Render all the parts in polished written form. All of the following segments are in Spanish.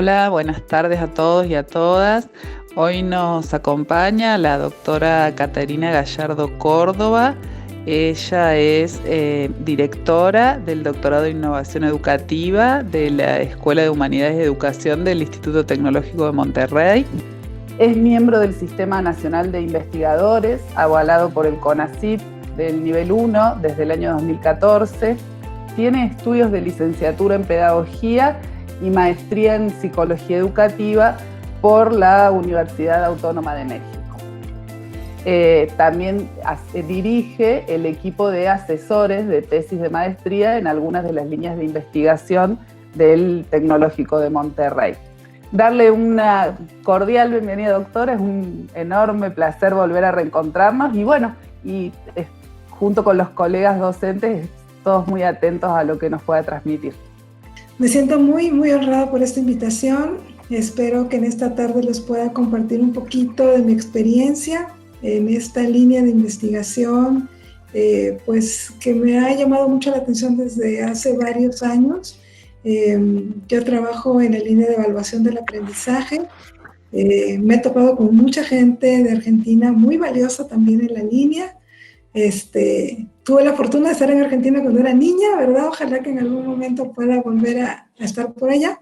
Hola, buenas tardes a todos y a todas. Hoy nos acompaña la doctora Caterina Gallardo Córdoba. Ella es directora del Doctorado de Innovación Educativa de la Escuela de Humanidades y Educación del Instituto Tecnológico de Monterrey. Es miembro del Sistema Nacional de Investigadores, avalado por el CONACYT del nivel 1 desde el año 2014. Tiene estudios de licenciatura en Pedagogía y maestría en Psicología Educativa por la Universidad Autónoma de México. También dirige el equipo de asesores de tesis de maestría en algunas de las líneas de investigación del Tecnológico de Monterrey. Darle una cordial bienvenida, doctora. Es un enorme placer volver a reencontrarnos y bueno, junto con los colegas docentes, todos muy atentos a lo que nos pueda transmitir. Me siento muy honrada por esta invitación. Espero que en esta tarde les pueda compartir un poquito de mi experiencia en esta línea de investigación, pues que me ha llamado mucho la atención desde hace varios años. Yo trabajo en la línea de evaluación del aprendizaje. Me he topado con mucha gente de Argentina muy valiosa también en la línea. Tuve la fortuna de estar en Argentina cuando era niña, ¿verdad? Ojalá que en algún momento pueda volver a estar por allá.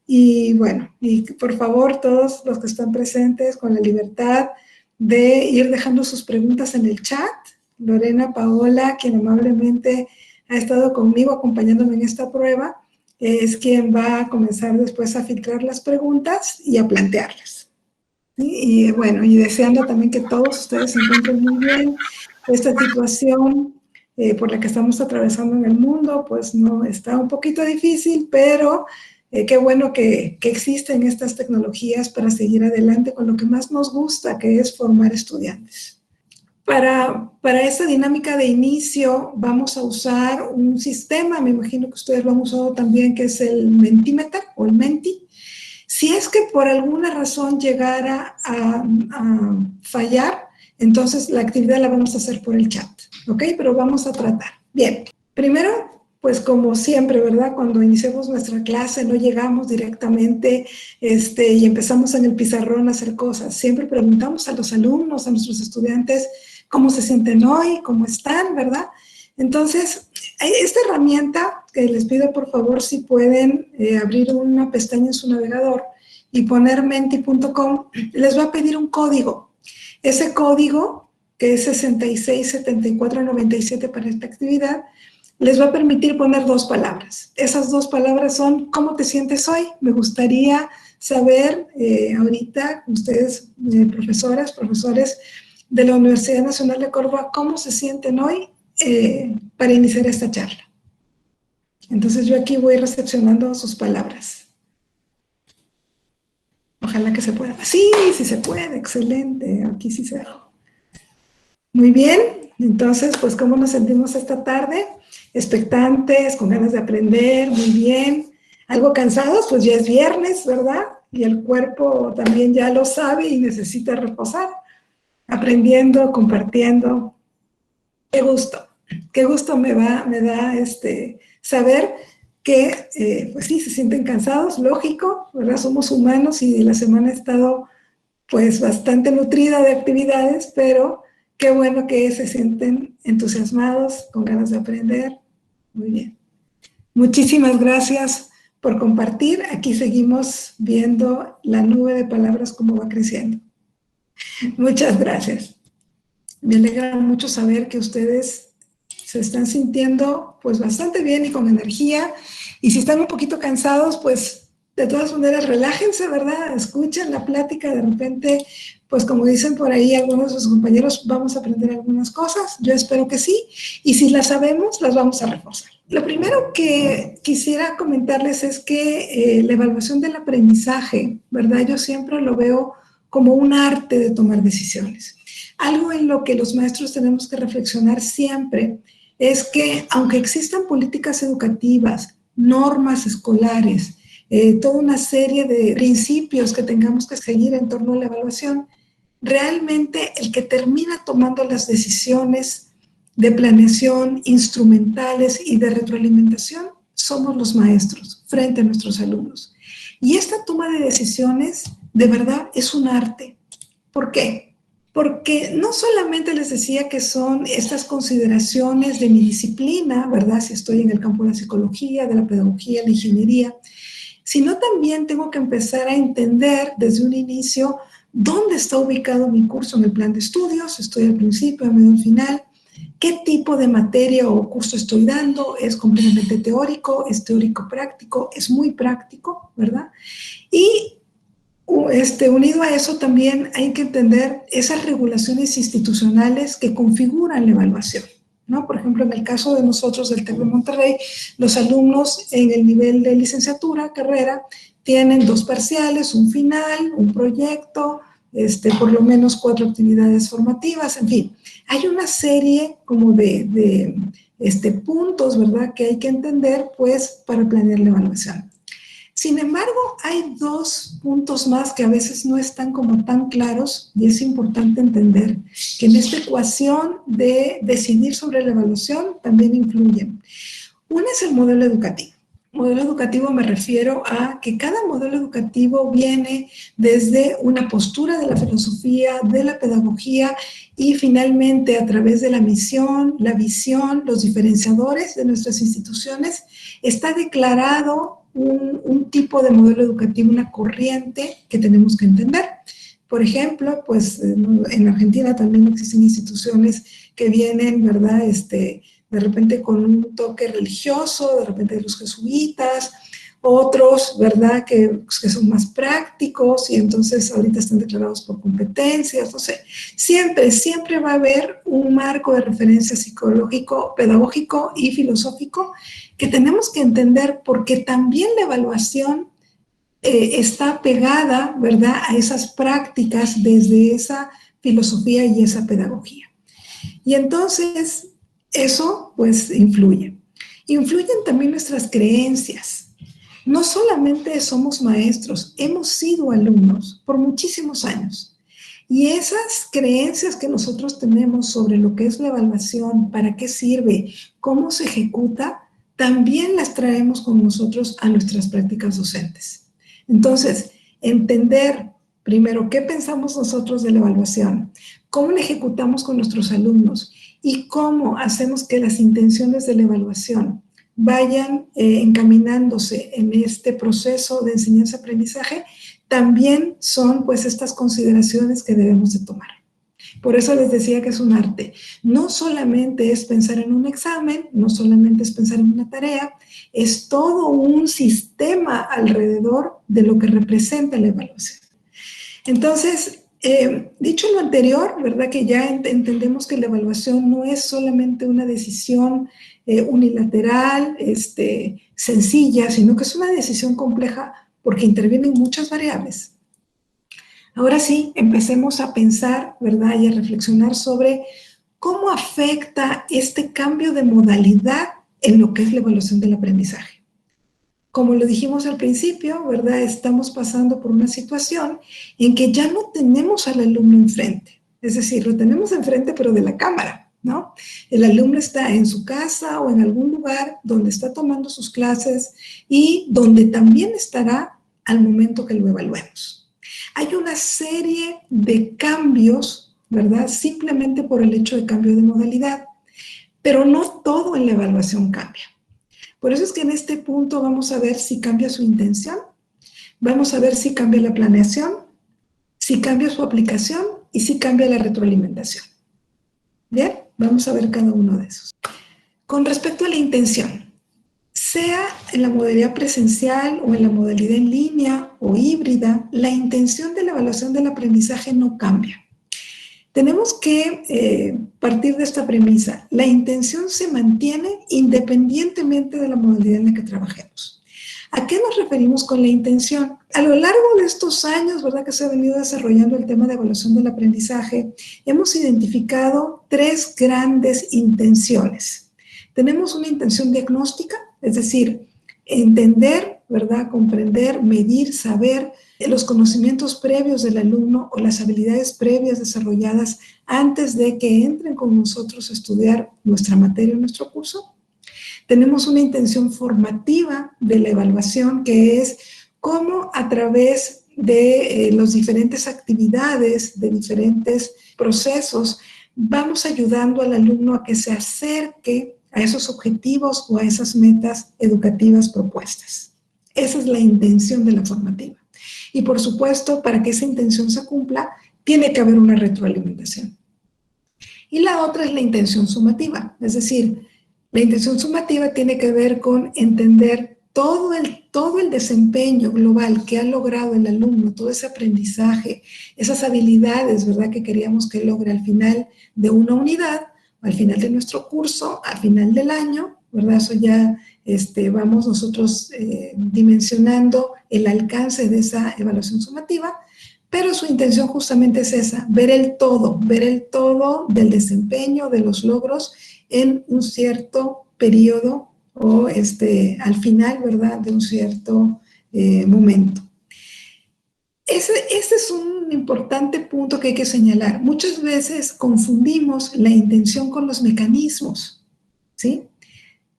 Y bueno, y por favor, todos los que están presentes, con la libertad de ir dejando sus preguntas en el chat. Lorena Paola, quien amablemente ha estado conmigo acompañándome en esta prueba, es quien va a comenzar después a filtrar las preguntas y a plantearlas. ¿Sí? Y bueno, y deseando también que todos ustedes se encuentren muy bien. Esta situación por la que estamos atravesando en el mundo, pues no está un poquito difícil, pero qué bueno que existen estas tecnologías para seguir adelante con lo que más nos gusta, que es formar estudiantes. Para esta dinámica de inicio vamos a usar un sistema, me imagino que ustedes lo han usado también, que es el Mentimeter o el Menti. Si es que por alguna razón llegara a fallar, entonces la actividad la vamos a hacer por el chat, ¿ok? Pero vamos a tratar. Bien, primero, pues como siempre, ¿verdad? Cuando iniciamos nuestra clase no llegamos directamente y empezamos en el pizarrón a hacer cosas. Siempre preguntamos a los alumnos, a nuestros estudiantes, cómo se sienten hoy, cómo están, ¿verdad? Entonces, esta herramienta, que les pido por favor si pueden abrir una pestaña en su navegador y poner menti.com, les va a pedir un código. Ese código, que es 667497 para esta actividad, les va a permitir poner dos palabras. Esas dos palabras son, ¿cómo te sientes hoy? Me gustaría saber ahorita, ustedes, profesoras, profesores de la Universidad Nacional de Córdoba, ¿cómo se sienten hoy para iniciar esta charla? Entonces yo aquí voy recepcionando sus palabras. Ojalá que se pueda. Sí, sí se puede, excelente. Aquí sí se dejó. Muy bien, entonces, pues, ¿cómo nos sentimos esta tarde? Expectantes, con ganas de aprender, muy bien. Algo cansados, pues ya es viernes, ¿verdad? Y el cuerpo también ya lo sabe y necesita reposar. Aprendiendo, compartiendo. Qué gusto me da saber que, pues sí, se sienten cansados, lógico, ¿verdad? Somos humanos y la semana ha estado, pues, bastante nutrida de actividades, pero qué bueno que se sienten entusiasmados, con ganas de aprender. Muy bien. Muchísimas gracias por compartir. Aquí seguimos viendo la nube de palabras cómo va creciendo. Muchas gracias. Me alegra mucho saber que ustedes se están sintiendo pues bastante bien y con energía. Y si están un poquito cansados, pues de todas maneras relájense, ¿verdad? Escuchen la plática, de repente, pues como dicen por ahí algunos de sus compañeros, vamos a aprender algunas cosas. Yo espero que sí. Y si las sabemos, las vamos a reforzar. Lo primero que quisiera comentarles es que la evaluación del aprendizaje, ¿verdad? Yo siempre lo veo como un arte de tomar decisiones. Algo en lo que los maestros tenemos que reflexionar siempre es que, aunque existan políticas educativas, normas escolares, toda una serie de principios que tengamos que seguir en torno a la evaluación, realmente el que termina tomando las decisiones de planeación, instrumentales y de retroalimentación somos los maestros frente a nuestros alumnos. Y esta toma de decisiones, de verdad, es un arte. ¿Por qué? Porque no solamente les decía que son estas consideraciones de mi disciplina, ¿verdad? Si estoy en el campo de la psicología, de la pedagogía, la ingeniería, sino también tengo que empezar a entender desde un inicio dónde está ubicado mi curso en el plan de estudios, estoy al principio, al medio, al final, qué tipo de materia o curso estoy dando, es completamente teórico, es teórico práctico, es muy práctico, ¿verdad? Y unido a eso también hay que entender esas regulaciones institucionales que configuran la evaluación, ¿no? Por ejemplo, en el caso de nosotros del TEC de Monterrey, los alumnos en el nivel de licenciatura, carrera, tienen 2 parciales, un final, un proyecto, por lo menos 4 actividades formativas, en fin. Hay una serie como de puntos, ¿verdad?, que hay que entender, pues, para planear la evaluación. Sin embargo, hay 2 puntos más que a veces no están como tan claros y es importante entender que en esta ecuación de decidir sobre la evaluación también influyen. Uno es el modelo educativo. Modelo educativo me refiero a que cada modelo educativo viene desde una postura de la filosofía, de la pedagogía y finalmente a través de la misión, la visión, los diferenciadores de nuestras instituciones, está declarado un tipo de modelo educativo, una corriente que tenemos que entender. Por ejemplo, pues en Argentina también existen instituciones que vienen, ¿verdad?, de repente con un toque religioso, de repente de los jesuitas, otros, ¿verdad?, que son más prácticos y entonces ahorita están declarados por competencias, no sé. Siempre va a haber un marco de referencia psicológico, pedagógico y filosófico que tenemos que entender porque también la evaluación está pegada, ¿verdad?, a esas prácticas desde esa filosofía y esa pedagogía. Y entonces eso pues influye. Influyen también nuestras creencias. No solamente somos maestros, hemos sido alumnos por muchísimos años. Y esas creencias que nosotros tenemos sobre lo que es la evaluación, para qué sirve, cómo se ejecuta, también las traemos con nosotros a nuestras prácticas docentes. Entonces, entender primero qué pensamos nosotros de la evaluación, cómo la ejecutamos con nuestros alumnos y cómo hacemos que las intenciones de la evaluación vayan encaminándose en este proceso de enseñanza-aprendizaje, también son pues estas consideraciones que debemos de tomar. Por eso les decía que es un arte. No solamente es pensar en un examen, no solamente es pensar en una tarea, es todo un sistema alrededor de lo que representa la evaluación. Entonces, dicho lo anterior, ¿verdad?, que ya entendemos que la evaluación no es solamente una decisión unilateral, sencilla, sino que es una decisión compleja porque intervienen muchas variables. Ahora sí, empecemos a pensar, ¿verdad?, y a reflexionar sobre cómo afecta este cambio de modalidad en lo que es la evaluación del aprendizaje. Como lo dijimos al principio, ¿verdad?, estamos pasando por una situación en que ya no tenemos al alumno enfrente. Es decir, lo tenemos enfrente, pero de la cámara, ¿no? El alumno está en su casa o en algún lugar donde está tomando sus clases y donde también estará al momento que lo evaluemos. Hay una serie de cambios, ¿verdad?, simplemente por el hecho de cambio de modalidad, pero no todo en la evaluación cambia. Por eso es que en este punto vamos a ver si cambia su intención, vamos a ver si cambia la planeación, si cambia su aplicación y si cambia la retroalimentación. Bien, vamos a ver cada uno de esos. Con respecto a la intención, sea en la modalidad presencial o en la modalidad en línea o híbrida, la intención de la evaluación del aprendizaje no cambia. Tenemos que partir de esta premisa. La intención se mantiene independientemente de la modalidad en la que trabajemos. ¿A qué nos referimos con la intención? A lo largo de estos años, ¿verdad?, que se ha venido desarrollando el tema de evaluación del aprendizaje, hemos identificado 3 grandes intenciones. Tenemos una intención diagnóstica, es decir, entender, ¿verdad?, comprender, medir, saber los conocimientos previos del alumno o las habilidades previas desarrolladas antes de que entren con nosotros a estudiar nuestra materia o nuestro curso. Tenemos una intención formativa de la evaluación que es cómo a través de las diferentes actividades, de diferentes procesos, vamos ayudando al alumno a que se acerque a esos objetivos o a esas metas educativas propuestas. Esa es la intención de la formativa. Y por supuesto, para que esa intención se cumpla, tiene que haber una retroalimentación. Y la otra es la intención sumativa, es decir, la intención sumativa tiene que ver con entender todo el desempeño global que ha logrado el alumno, todo ese aprendizaje, esas habilidades, ¿verdad?, que queríamos que logre al final de una unidad, al final de nuestro curso, al final del año, ¿verdad? Eso ya vamos nosotros dimensionando el alcance de esa evaluación sumativa, pero su intención justamente es esa, ver el todo del desempeño, de los logros en un cierto periodo o al final, ¿verdad?, de un cierto momento. Ese es un importante punto que hay que señalar. Muchas veces confundimos la intención con los mecanismos, ¿sí?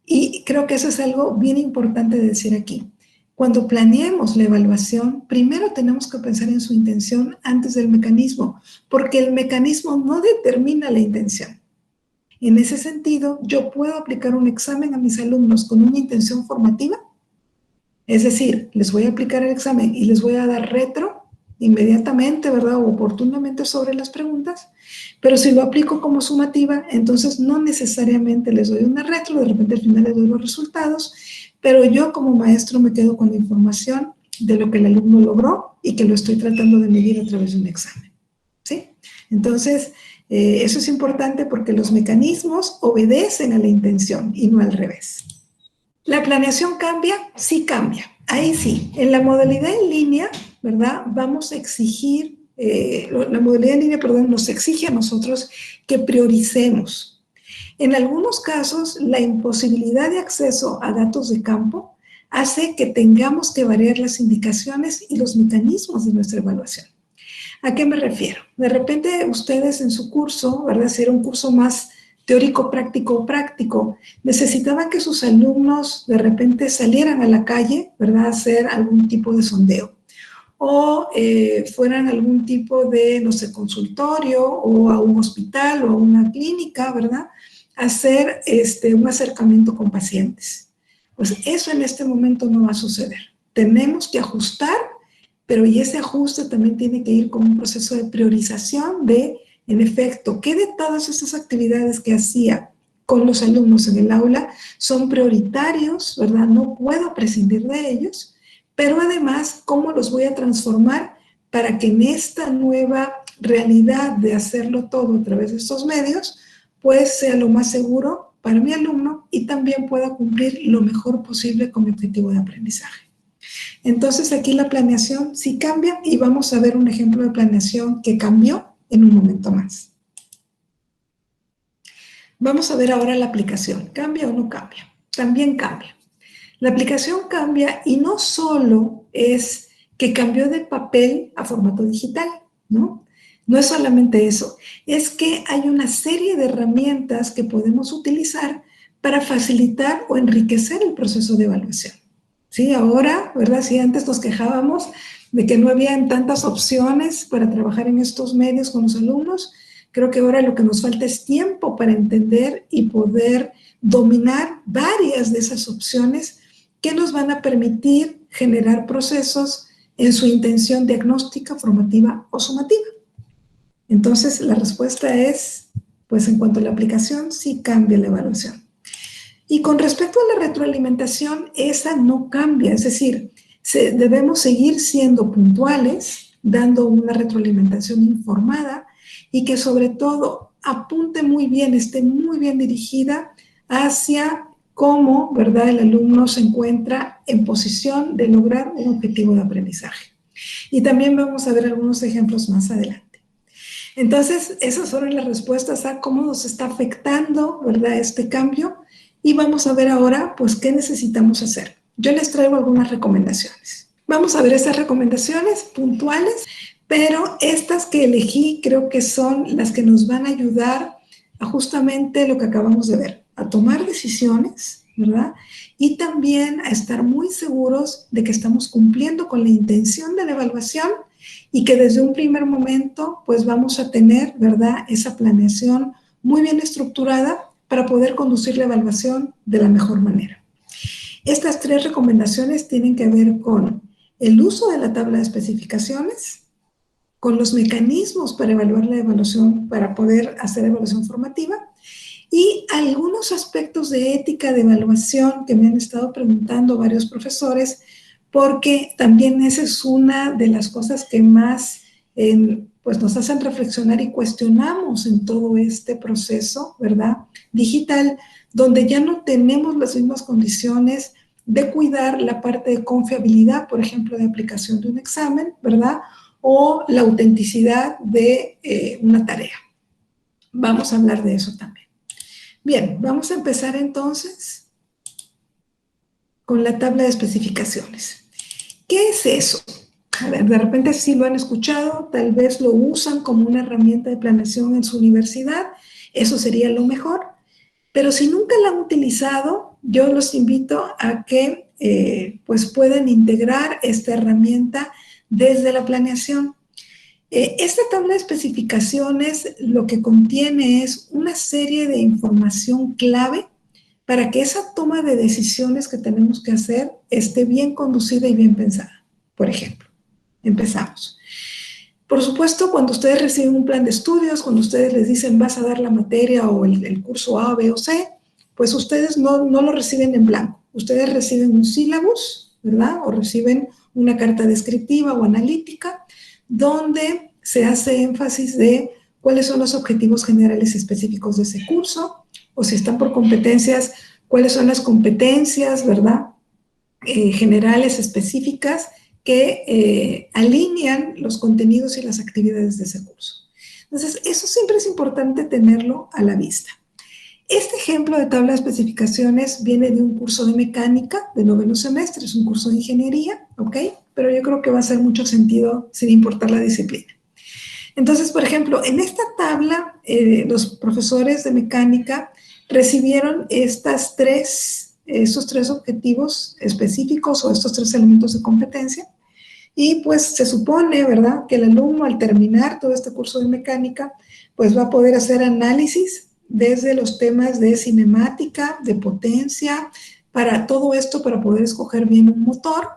Y creo que eso es algo bien importante de decir aquí. Cuando planeemos la evaluación, primero tenemos que pensar en su intención antes del mecanismo, porque el mecanismo no determina la intención. En ese sentido, yo puedo aplicar un examen a mis alumnos con una intención formativa, es decir, les voy a aplicar el examen y les voy a dar retro inmediatamente, ¿verdad?, o oportunamente sobre las preguntas, pero si lo aplico como sumativa, entonces no necesariamente les doy una retro, de repente al final les doy los resultados, pero yo como maestro me quedo con la información de lo que el alumno logró y que lo estoy tratando de medir a través de un examen, ¿sí? Entonces, eso es importante porque los mecanismos obedecen a la intención y no al revés. ¿La planeación cambia? Sí cambia. Ahí sí. En la modalidad en línea, ¿verdad?, vamos a exigir, la modalidad en línea, perdón, nos exige a nosotros que prioricemos. En algunos casos, la imposibilidad de acceso a datos de campo hace que tengamos que variar las indicaciones y los mecanismos de nuestra evaluación. ¿A qué me refiero? De repente ustedes en su curso, ¿verdad?, si era un curso más teórico, práctico, necesitaban que sus alumnos de repente salieran a la calle, ¿verdad?, a hacer algún tipo de sondeo. O fueran a algún tipo de, no sé, consultorio o a un hospital o a una clínica, ¿verdad?, a hacer un acercamiento con pacientes. Pues eso en este momento no va a suceder. Tenemos que ajustar, pero y ese ajuste también tiene que ir con un proceso de priorización de, en efecto, qué de todas esas actividades que hacía con los alumnos en el aula son prioritarios, ¿verdad? No puedo prescindir de ellos, pero además, ¿cómo los voy a transformar para que en esta nueva realidad de hacerlo todo a través de estos medios, pues sea lo más seguro para mi alumno y también pueda cumplir lo mejor posible con mi objetivo de aprendizaje? Entonces aquí la planeación sí cambia y vamos a ver un ejemplo de planeación que cambió en un momento más. Vamos a ver ahora la aplicación. ¿Cambia o no cambia? También cambia. La aplicación cambia y no solo es que cambió de papel a formato digital, ¿no? No es solamente eso, es que hay una serie de herramientas que podemos utilizar para facilitar o enriquecer el proceso de evaluación. Sí, ahora, ¿verdad? Si antes nos quejábamos de que no habían tantas opciones para trabajar en estos medios con los alumnos, creo que ahora lo que nos falta es tiempo para entender y poder dominar varias de esas opciones que nos van a permitir generar procesos en su intención diagnóstica, formativa o sumativa. Entonces, la respuesta es, pues en cuanto a la aplicación, sí cambia la evaluación. Y con respecto a la retroalimentación, esa no cambia, es decir, debemos seguir siendo puntuales, dando una retroalimentación informada y que sobre todo apunte muy bien, esté muy bien dirigida hacia cómo, ¿verdad?, el alumno se encuentra en posición de lograr un objetivo de aprendizaje. Y también vamos a ver algunos ejemplos más adelante. Entonces, esas fueron las respuestas a cómo nos está afectando, ¿verdad?, este cambio. Y vamos a ver ahora, pues, qué necesitamos hacer. Yo les traigo algunas recomendaciones. Vamos a ver esas recomendaciones puntuales, pero estas que elegí creo que son las que nos van a ayudar a justamente lo que acabamos de ver, a tomar decisiones, ¿verdad? Y también a estar muy seguros de que estamos cumpliendo con la intención de la evaluación y que desde un primer momento pues vamos a tener, ¿verdad?, esa planeación muy bien estructurada para poder conducir la evaluación de la mejor manera. Estas 3 recomendaciones tienen que ver con el uso de la tabla de especificaciones, con los mecanismos para evaluar la evaluación, para poder hacer evaluación formativa, y algunos aspectos de ética de evaluación que me han estado preguntando varios profesores, porque también esa es una de las cosas que más pues nos hacen reflexionar y cuestionamos en todo este proceso, ¿verdad?, digital, donde ya no tenemos las mismas condiciones de cuidar la parte de confiabilidad, por ejemplo, de aplicación de un examen, ¿verdad?, o la autenticidad de una tarea. Vamos a hablar de eso también. Bien, vamos a empezar entonces con la tabla de especificaciones. ¿Qué es eso? A ver, de repente sí lo han escuchado, tal vez lo usan como una herramienta de planeación en su universidad, eso sería lo mejor, pero si nunca la han utilizado, yo los invito a que pues puedan integrar esta herramienta desde la planeación. Esta tabla de especificaciones lo que contiene es una serie de información clave para que esa toma de decisiones que tenemos que hacer esté bien conducida y bien pensada. Por ejemplo, empezamos. Por supuesto, cuando ustedes reciben un plan de estudios, cuando ustedes les dicen vas a dar la materia o el curso A, B o C, pues ustedes no lo reciben en blanco. Ustedes reciben un sílabus, ¿verdad? O reciben una carta descriptiva o analítica donde se hace énfasis de cuáles son los objetivos generales específicos de ese curso, o si están por competencias, cuáles son las competencias, ¿verdad?, generales específicas que alinean los contenidos y las actividades de ese curso. Entonces, eso siempre es importante tenerlo a la vista. Este ejemplo de tabla de especificaciones viene de un curso de mecánica de 9º semestre, es un curso de ingeniería, ¿ok? Pero yo creo que va a hacer mucho sentido sin importar la disciplina. Entonces, por ejemplo, en esta tabla, los profesores de mecánica recibieron esos 3 objetivos específicos o estos 3 elementos de competencia, y pues se supone, ¿verdad?, que el alumno al terminar todo este curso de mecánica, pues va a poder hacer análisis desde los temas de cinemática, de potencia, para todo esto, para poder escoger bien un motor,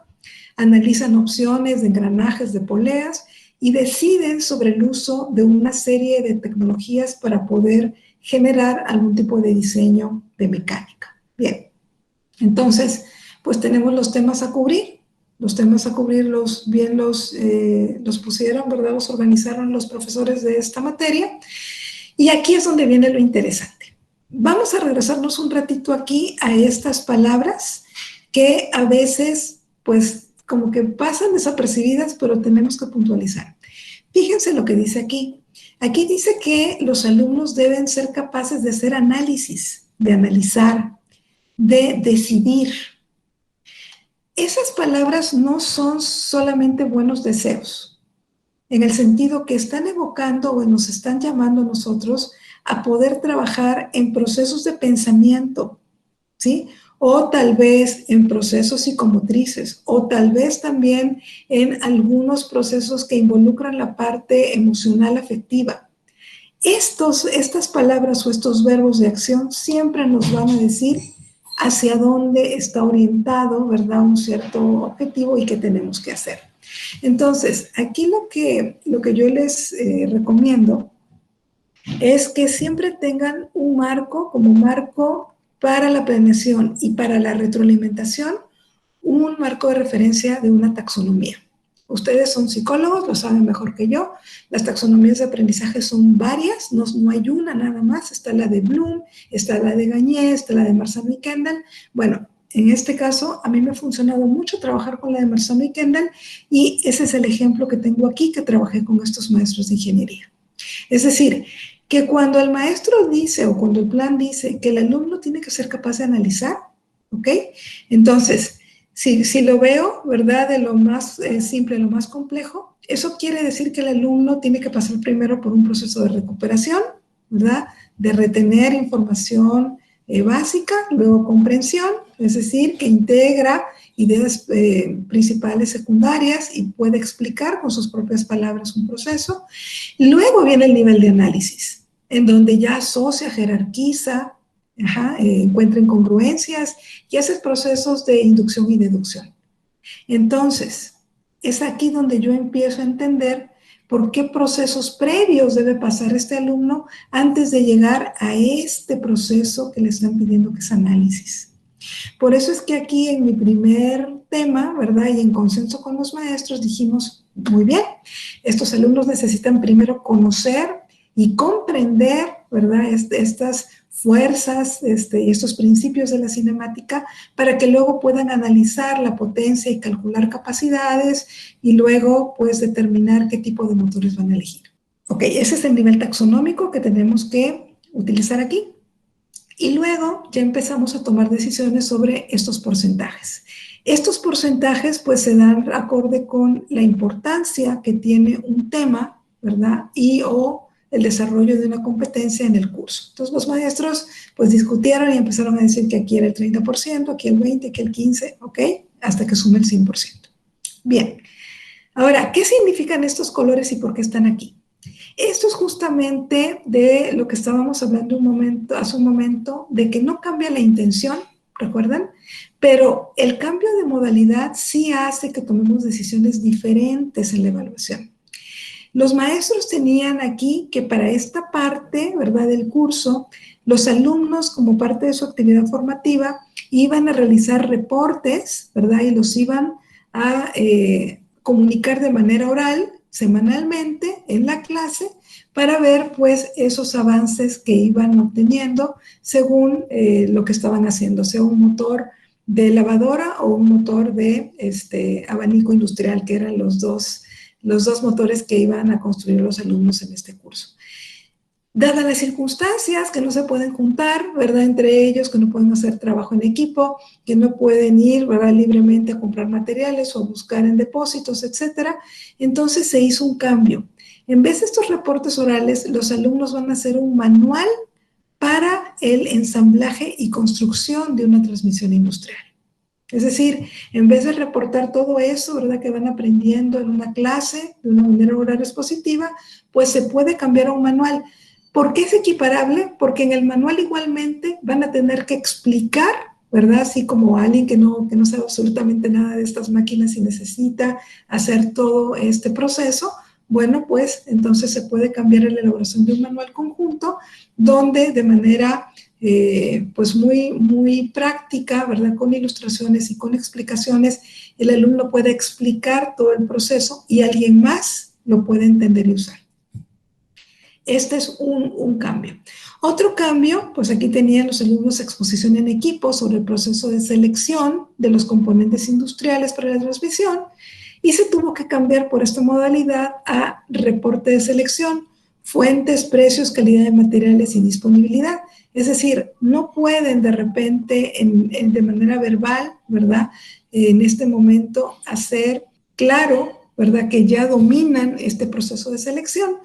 analizan opciones de engranajes, de poleas, y deciden sobre el uso de una serie de tecnologías para poder generar algún tipo de diseño de mecánica. Bien, entonces, pues tenemos los temas a cubrir. Los temas a cubrir los pusieron, ¿verdad? Los organizaron los profesores de esta materia. Y aquí es donde viene lo interesante. Vamos a regresarnos un ratito aquí a estas palabras que a veces, pues, como que pasan desapercibidas, pero tenemos que puntualizar. Fíjense lo que dice aquí. Aquí dice que los alumnos deben ser capaces de hacer análisis, de analizar, de decidir. Esas palabras no son solamente buenos deseos, en el sentido que están evocando o nos están llamando a nosotros a poder trabajar en procesos de pensamiento, ¿sí? O tal vez en procesos psicomotrices, o tal vez también en algunos procesos que involucran la parte emocional afectiva. Estas palabras o estos verbos de acción siempre nos van a decir hacia dónde está orientado, ¿verdad?, un cierto objetivo y qué tenemos que hacer. Entonces, aquí lo que yo les recomiendo es que siempre tengan un marco, como marco para la planeación y para la retroalimentación, un marco de referencia de una taxonomía. Ustedes son psicólogos, lo saben mejor que yo. Las taxonomías de aprendizaje son varias, no hay una nada más. Está la de Bloom, está la de Gagné, está la de Marzano y Kendall. Bueno, en este caso, a mí me ha funcionado mucho trabajar con la de Marzano y Kendall, y ese es el ejemplo que tengo aquí, que trabajé con estos maestros de ingeniería. Es decir, que cuando el maestro dice o cuando el plan dice que el alumno tiene que ser capaz de analizar, ¿ok? Entonces, si lo veo, ¿verdad?, de lo más simple a lo más complejo, eso quiere decir que el alumno tiene que pasar primero por un proceso de recuperación, ¿verdad?, de retener información, básica, luego comprensión, es decir, que integra ideas principales, secundarias y puede explicar con sus propias palabras un proceso. Luego viene el nivel de análisis, en donde ya asocia, jerarquiza, encuentra incongruencias y hace procesos de inducción y deducción. Entonces, es aquí donde yo empiezo a entender por qué procesos previos debe pasar este alumno antes de llegar a este proceso que le están pidiendo, que es análisis. Por eso es que aquí en mi primer tema, ¿verdad? Y en consenso con los maestros dijimos, muy bien, estos alumnos necesitan primero conocer y comprender, ¿verdad? Estas fuerzas y estos principios de la cinemática para que luego puedan analizar la potencia y calcular capacidades y luego pues determinar qué tipo de motores van a elegir. Ok, ese es el nivel taxonómico que tenemos que utilizar aquí. Y luego ya empezamos a tomar decisiones sobre estos porcentajes. Estos porcentajes pues se dan acorde con la importancia que tiene un tema, ¿verdad? Y o el desarrollo de una competencia en el curso. Entonces los maestros pues discutieron y empezaron a decir que aquí era el 30%, aquí el 20%, aquí el 15%, ¿ok? Hasta que sume el 100%. Bien. Ahora, ¿qué significan estos colores y por qué están aquí? Esto es justamente de lo que estábamos hablando hace un momento, de que no cambia la intención, ¿recuerdan? Pero el cambio de modalidad sí hace que tomemos decisiones diferentes en la evaluación. Los maestros tenían aquí que para esta parte, ¿verdad?, del curso, los alumnos, como parte de su actividad formativa, iban a realizar reportes, ¿verdad?, y los iban a comunicar de manera oral, semanalmente, en la clase, para ver, pues, esos avances que iban obteniendo según lo que estaban haciendo, sea un motor de lavadora o un motor de abanico industrial, que eran los dos motores que iban a construir los alumnos en este curso. Dadas las circunstancias que no se pueden juntar, ¿verdad?, entre ellos, que no pueden hacer trabajo en equipo, que no pueden ir, ¿verdad?, libremente a comprar materiales o a buscar en depósitos, etcétera, entonces se hizo un cambio. En vez de estos reportes orales, los alumnos van a hacer un manual para el ensamblaje y construcción de una transmisión industrial. Es decir, en vez de reportar todo eso, ¿verdad?, que van aprendiendo en una clase de una manera oral expositiva, pues se puede cambiar a un manual. ¿Por qué es equiparable? Porque en el manual igualmente van a tener que explicar, ¿verdad?, así como alguien que no sabe absolutamente nada de estas máquinas y necesita hacer todo este proceso. Bueno, pues entonces se puede cambiar en la elaboración de un manual conjunto donde de manera pues muy práctica, ¿verdad?, con ilustraciones y con explicaciones, el alumno puede explicar todo el proceso y alguien más lo puede entender y usar. Este es un cambio. Otro cambio, pues aquí tenían los alumnos exposición en equipo sobre el proceso de selección de los componentes industriales para la transmisión y se tuvo que cambiar por esta modalidad a reporte de selección, fuentes, precios, calidad de materiales y disponibilidad. Es decir, no pueden de repente de manera verbal, ¿verdad?, en este momento hacer claro, ¿verdad?, que ya dominan este proceso de selección,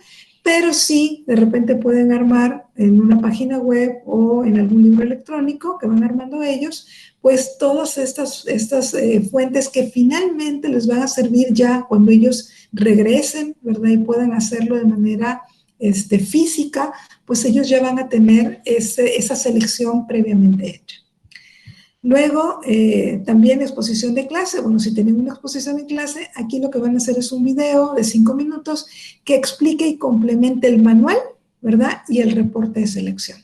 pero sí de repente pueden armar en una página web o en algún libro electrónico que van armando ellos, pues todas estas fuentes que finalmente les van a servir ya cuando ellos regresen, ¿verdad?, y puedan hacerlo de manera física, pues ellos ya van a tener esa selección previamente hecha. Luego, también exposición de clase. Bueno, si tienen una exposición en clase, aquí lo que van a hacer es un video de 5 minutos que explique y complemente el manual, ¿verdad?, y el reporte de selección.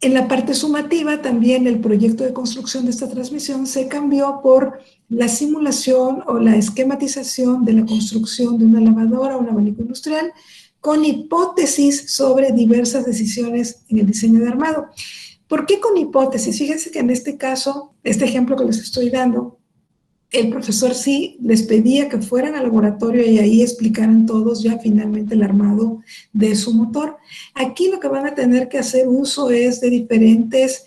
En la parte sumativa, también el proyecto de construcción de esta transmisión se cambió por la simulación o la esquematización de la construcción de una lavadora o un abanico industrial con hipótesis sobre diversas decisiones en el diseño de armado. ¿Por qué con hipótesis? Fíjense que en este caso, este ejemplo que les estoy dando, el profesor sí les pedía que fueran al laboratorio y ahí explicaran todos ya finalmente el armado de su motor. Aquí lo que van a tener que hacer uso es de diferentes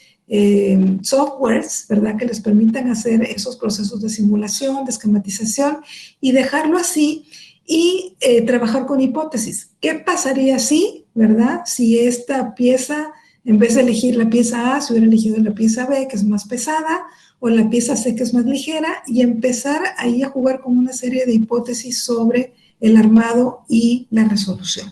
softwares, ¿verdad?, que les permitan hacer esos procesos de simulación, de esquematización y dejarlo así y trabajar con hipótesis. ¿Qué pasaría si, ¿verdad?, si esta pieza En vez de elegir la pieza A, se hubiera elegido la pieza B, que es más pesada, o la pieza C, que es más ligera, y empezar ahí a jugar con una serie de hipótesis sobre el armado y la resolución.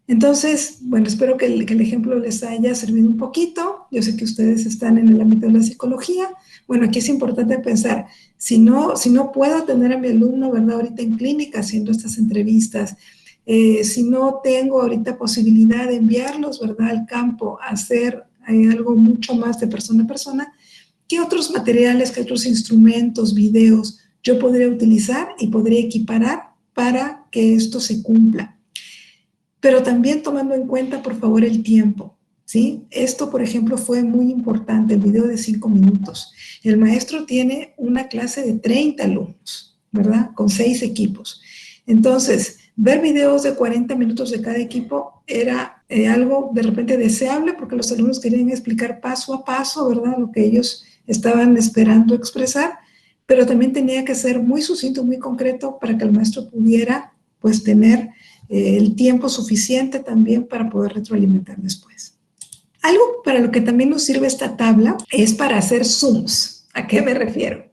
Entonces, bueno, espero que el ejemplo les haya servido un poquito. Yo sé que ustedes están en el ámbito de la psicología. Bueno, aquí es importante pensar, si no puedo tener a mi alumno, ¿verdad?, ahorita en clínica haciendo estas entrevistas, si no tengo ahorita posibilidad de enviarlos, ¿verdad?, al campo a hacer algo mucho más de persona a persona, ¿qué otros materiales, qué otros instrumentos, videos yo podría utilizar y podría equiparar para que esto se cumpla? Pero también tomando en cuenta, por favor, el tiempo, ¿sí? Esto, por ejemplo, fue muy importante, el video de 5 minutos. El maestro tiene una clase de 30 alumnos, ¿verdad?, con 6 equipos. Entonces, ver videos de 40 minutos de cada equipo era algo de repente deseable porque los alumnos querían explicar paso a paso, ¿verdad?, lo que ellos estaban esperando expresar, pero también tenía que ser muy sucinto, muy concreto para que el maestro pudiera, pues, tener el tiempo suficiente también para poder retroalimentar después. Algo para lo que también nos sirve esta tabla es para hacer zooms. ¿A qué me refiero?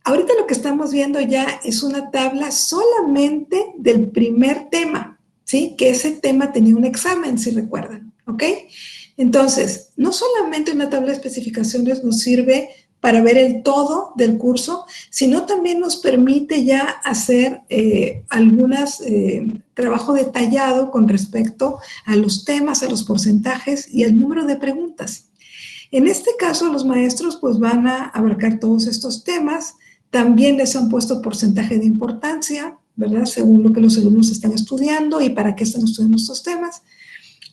Ahorita lo que estamos viendo ya es una tabla solamente del primer tema, ¿sí? Que ese tema tenía un examen, si recuerdan, ¿ok? Entonces, no solamente una tabla de especificaciones nos sirve para ver el todo del curso, sino también nos permite ya hacer algunas trabajo detallado con respecto a los temas, a los porcentajes y al número de preguntas. En este caso, los maestros pues van a abarcar todos estos temas. También les han puesto porcentaje de importancia, ¿verdad?, según lo que los alumnos están estudiando y para qué están estudiando estos temas.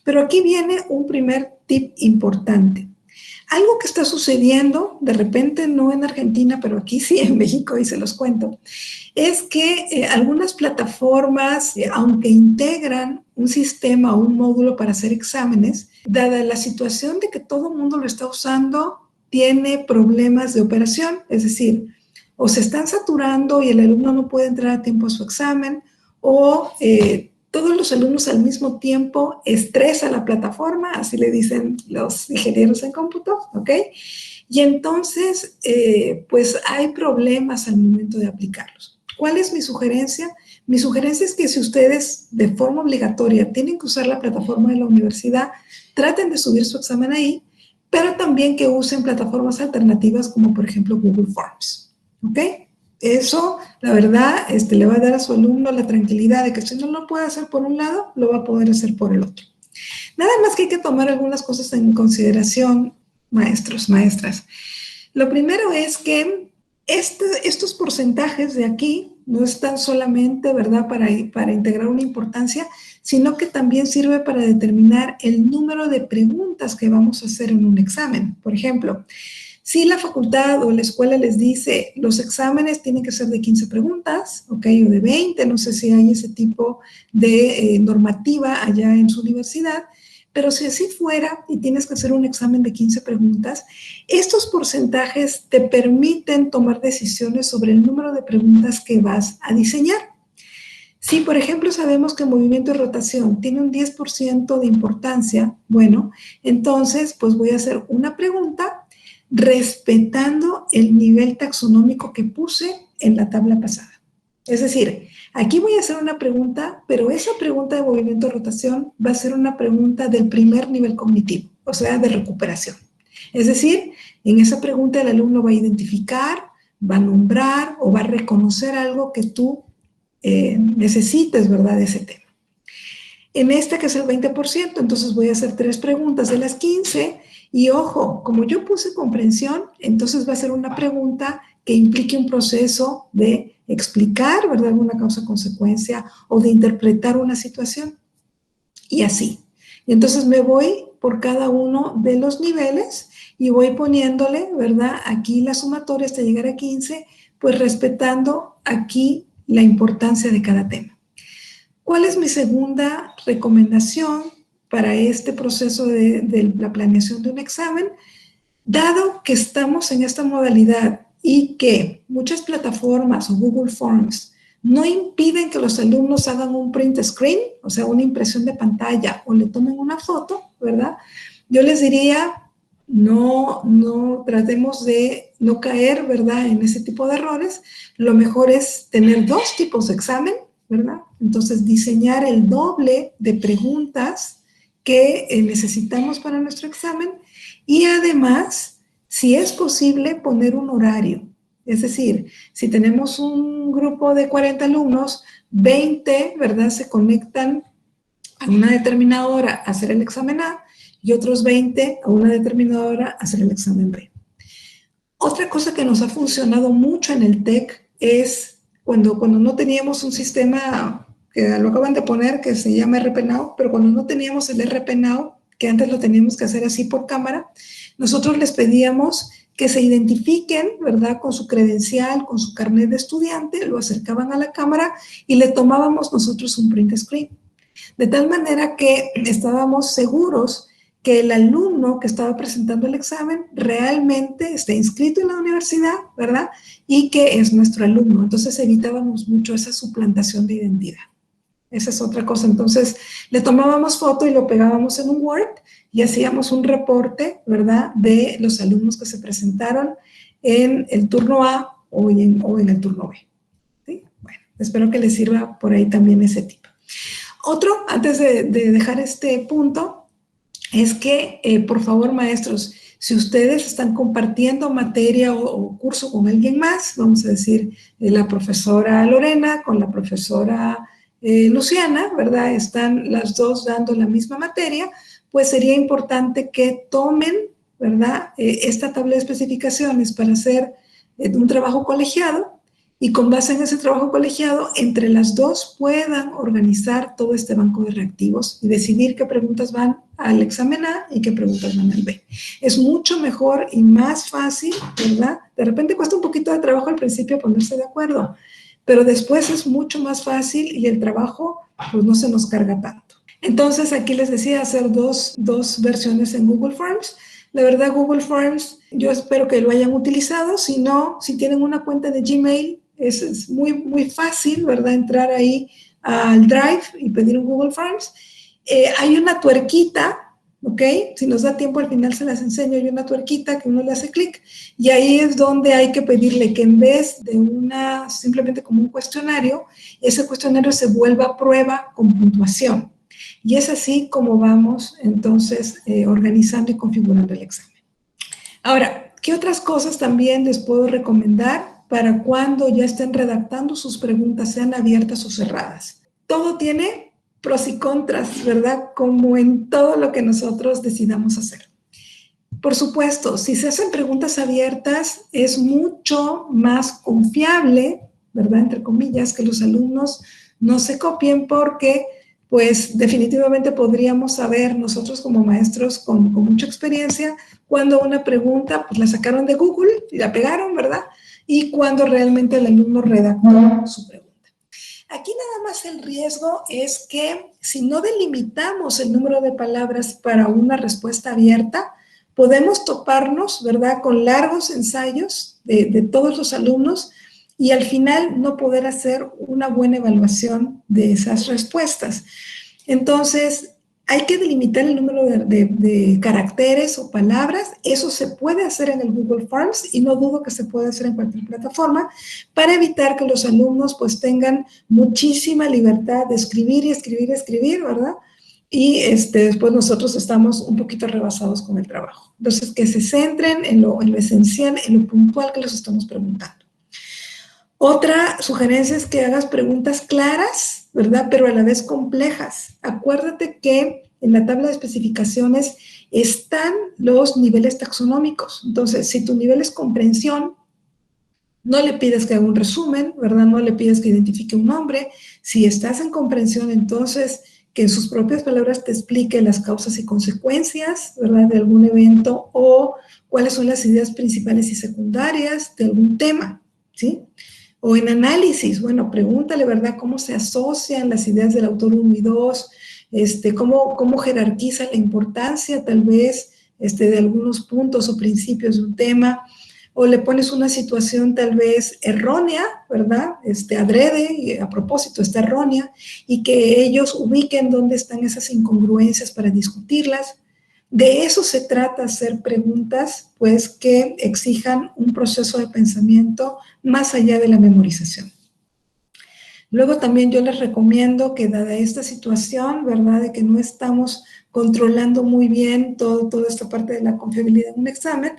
Pero aquí viene un primer tip importante. Algo que está sucediendo, de repente no en Argentina, pero aquí sí en México, y se los cuento, es que algunas plataformas, aunque integran un sistema o un módulo para hacer exámenes, dada la situación de que todo el mundo lo está usando, tiene problemas de operación, es decir, o se están saturando y el alumno no puede entrar a tiempo a su examen, o todos los alumnos al mismo tiempo estresa la plataforma, así le dicen los ingenieros en cómputo, ¿ok? Y entonces, pues hay problemas al momento de aplicarlos. ¿Cuál es mi sugerencia? Mi sugerencia es que si ustedes de forma obligatoria tienen que usar la plataforma de la universidad, traten de subir su examen ahí, pero también que usen plataformas alternativas como por ejemplo Google Forms, ¿ok? Eso, la verdad, le va a dar a su alumno la tranquilidad de que si no lo puede hacer por un lado, lo va a poder hacer por el otro. Nada más que hay que tomar algunas cosas en consideración, maestros, maestras. Lo primero es que estos porcentajes de aquí no están solamente, ¿verdad?, para integrar una importancia, sino que también sirve para determinar el número de preguntas que vamos a hacer en un examen. Por ejemplo, si la facultad o la escuela les dice los exámenes tienen que ser de 15 preguntas, ¿ok? O de 20, no sé si hay ese tipo de normativa allá en su universidad, pero si así fuera y tienes que hacer un examen de 15 preguntas, estos porcentajes te permiten tomar decisiones sobre el número de preguntas que vas a diseñar. Si, por ejemplo, sabemos que movimiento y rotación tiene un 10% de importancia, bueno, entonces pues voy a hacer una pregunta respetando el nivel taxonómico que puse en la tabla pasada. Es decir, aquí voy a hacer una pregunta, pero esa pregunta de movimiento-rotación va a ser una pregunta del primer nivel cognitivo, o sea, de recuperación. Es decir, en esa pregunta el alumno va a identificar, va a nombrar o va a reconocer algo que tú necesites, ¿verdad?, de ese tema. En este que es el 20%, entonces voy a hacer 3 preguntas de las 15 y ojo, como yo puse comprensión, entonces va a ser una pregunta que implique un proceso de explicar, ¿verdad?, alguna causa-consecuencia o de interpretar una situación y así. Y entonces me voy por cada uno de los niveles y voy poniéndole, ¿verdad?, aquí la sumatoria hasta llegar a 15, pues respetando aquí la importancia de cada tema. ¿Cuál es mi segunda recomendación para este proceso de la planeación de un examen? Dado que estamos en esta modalidad y que muchas plataformas o Google Forms no impiden que los alumnos hagan un print screen, o sea, una impresión de pantalla o le tomen una foto, ¿verdad? Yo les diría, no tratemos de no caer, ¿verdad?, en ese tipo de errores. Lo mejor es tener 2 tipos de examen, ¿verdad? Entonces, diseñar el doble de preguntas que necesitamos para nuestro examen y además, si es posible, poner un horario. Es decir, si tenemos un grupo de 40 alumnos, 20, ¿verdad?, se conectan a una determinada hora a hacer el examen A y otros 20 a una determinada hora a hacer el examen B. Otra cosa que nos ha funcionado mucho en el TEC es cuando no teníamos un sistema que lo acaban de poner que se llama RPNOW, pero cuando no teníamos el RPNOW, que antes lo teníamos que hacer así por cámara, nosotros les pedíamos que se identifiquen, ¿verdad?, con su credencial, con su carnet de estudiante, lo acercaban a la cámara y le tomábamos nosotros un print screen. De tal manera que estábamos seguros que el alumno que estaba presentando el examen realmente está inscrito en la universidad, ¿verdad? Y que es nuestro alumno. Entonces evitábamos mucho esa suplantación de identidad. Esa es otra cosa. Entonces le tomábamos foto y lo pegábamos en un Word y hacíamos un reporte, ¿verdad?, de los alumnos que se presentaron en el turno A o en el turno B. ¿Sí? Bueno, espero que les sirva por ahí también ese tip. Otro, antes de dejar este punto, es que, por favor, maestros, si ustedes están compartiendo materia o curso con alguien más, vamos a decir, la profesora Lorena con la profesora Luciana, ¿verdad? Están las dos dando la misma materia, pues sería importante que tomen, ¿verdad?, esta tabla de especificaciones para hacer un trabajo colegiado, y con base en ese trabajo colegiado, entre las dos puedan organizar todo este banco de reactivos y decidir qué preguntas van al examen A y qué preguntas van al B. Es mucho mejor y más fácil, ¿verdad? De repente cuesta un poquito de trabajo al principio ponerse de acuerdo, pero después es mucho más fácil y el trabajo pues no se nos carga tanto. Entonces aquí les decía hacer dos versiones en Google Forms. La verdad, Google Forms, yo espero que lo hayan utilizado. Si no, si tienen una cuenta de Gmail, es muy, muy fácil, ¿verdad?, entrar ahí al Drive y pedir un Google Forms. Hay una tuerquita, ¿ok? Si nos da tiempo al final se las enseño. Hay una tuerquita que uno le hace clic y ahí es donde hay que pedirle que en vez de simplemente como un cuestionario, ese cuestionario se vuelva prueba con puntuación. Y es así como vamos entonces organizando y configurando el examen. Ahora, ¿qué otras cosas también les puedo recomendar para cuando ya estén redactando sus preguntas, sean abiertas o cerradas? Todo tiene pros y contras, ¿verdad? Como en todo lo que nosotros decidamos hacer. Por supuesto, si se hacen preguntas abiertas, es mucho más confiable, ¿verdad?, entre comillas, que los alumnos no se copien porque pues definitivamente podríamos saber nosotros como maestros con mucha experiencia cuando una pregunta pues la sacaron de Google y la pegaron, ¿verdad? Y cuando realmente el alumno redactó su pregunta. Aquí nada más el riesgo es que si no delimitamos el número de palabras para una respuesta abierta, podemos toparnos, ¿verdad?, con largos ensayos de todos los alumnos y al final no poder hacer una buena evaluación de esas respuestas. Entonces, hay que delimitar el número de caracteres o palabras. Eso se puede hacer en el Google Forms y no dudo que se puede hacer en cualquier plataforma para evitar que los alumnos pues tengan muchísima libertad de escribir y escribir y escribir, ¿verdad? Y después nosotros estamos un poquito rebasados con el trabajo. Entonces, que se centren en lo esencial, en lo puntual que les estamos preguntando. Otra sugerencia es que hagas preguntas claras, ¿verdad?, pero a la vez complejas. Acuérdate que en la tabla de especificaciones están los niveles taxonómicos. Entonces, si tu nivel es comprensión, no le pides que haga un resumen, ¿verdad? No le pides que identifique un nombre. Si estás en comprensión, entonces que en sus propias palabras te explique las causas y consecuencias, ¿verdad?, de algún evento o cuáles son las ideas principales y secundarias de algún tema, ¿sí? O en análisis, bueno, pregúntale, ¿verdad?, cómo se asocian las ideas del autor 1 y 2, cómo jerarquiza la importancia, tal vez, de algunos puntos o principios de un tema, o le pones una situación tal vez errónea, ¿verdad?, adrede, y a propósito está errónea, y que ellos ubiquen dónde están esas incongruencias para discutirlas. De eso se trata, hacer preguntas, pues, que exijan un proceso de pensamiento más allá de la memorización. Luego también yo les recomiendo que dada esta situación, ¿verdad?, de que no estamos controlando muy bien toda esta parte de la confiabilidad en un examen,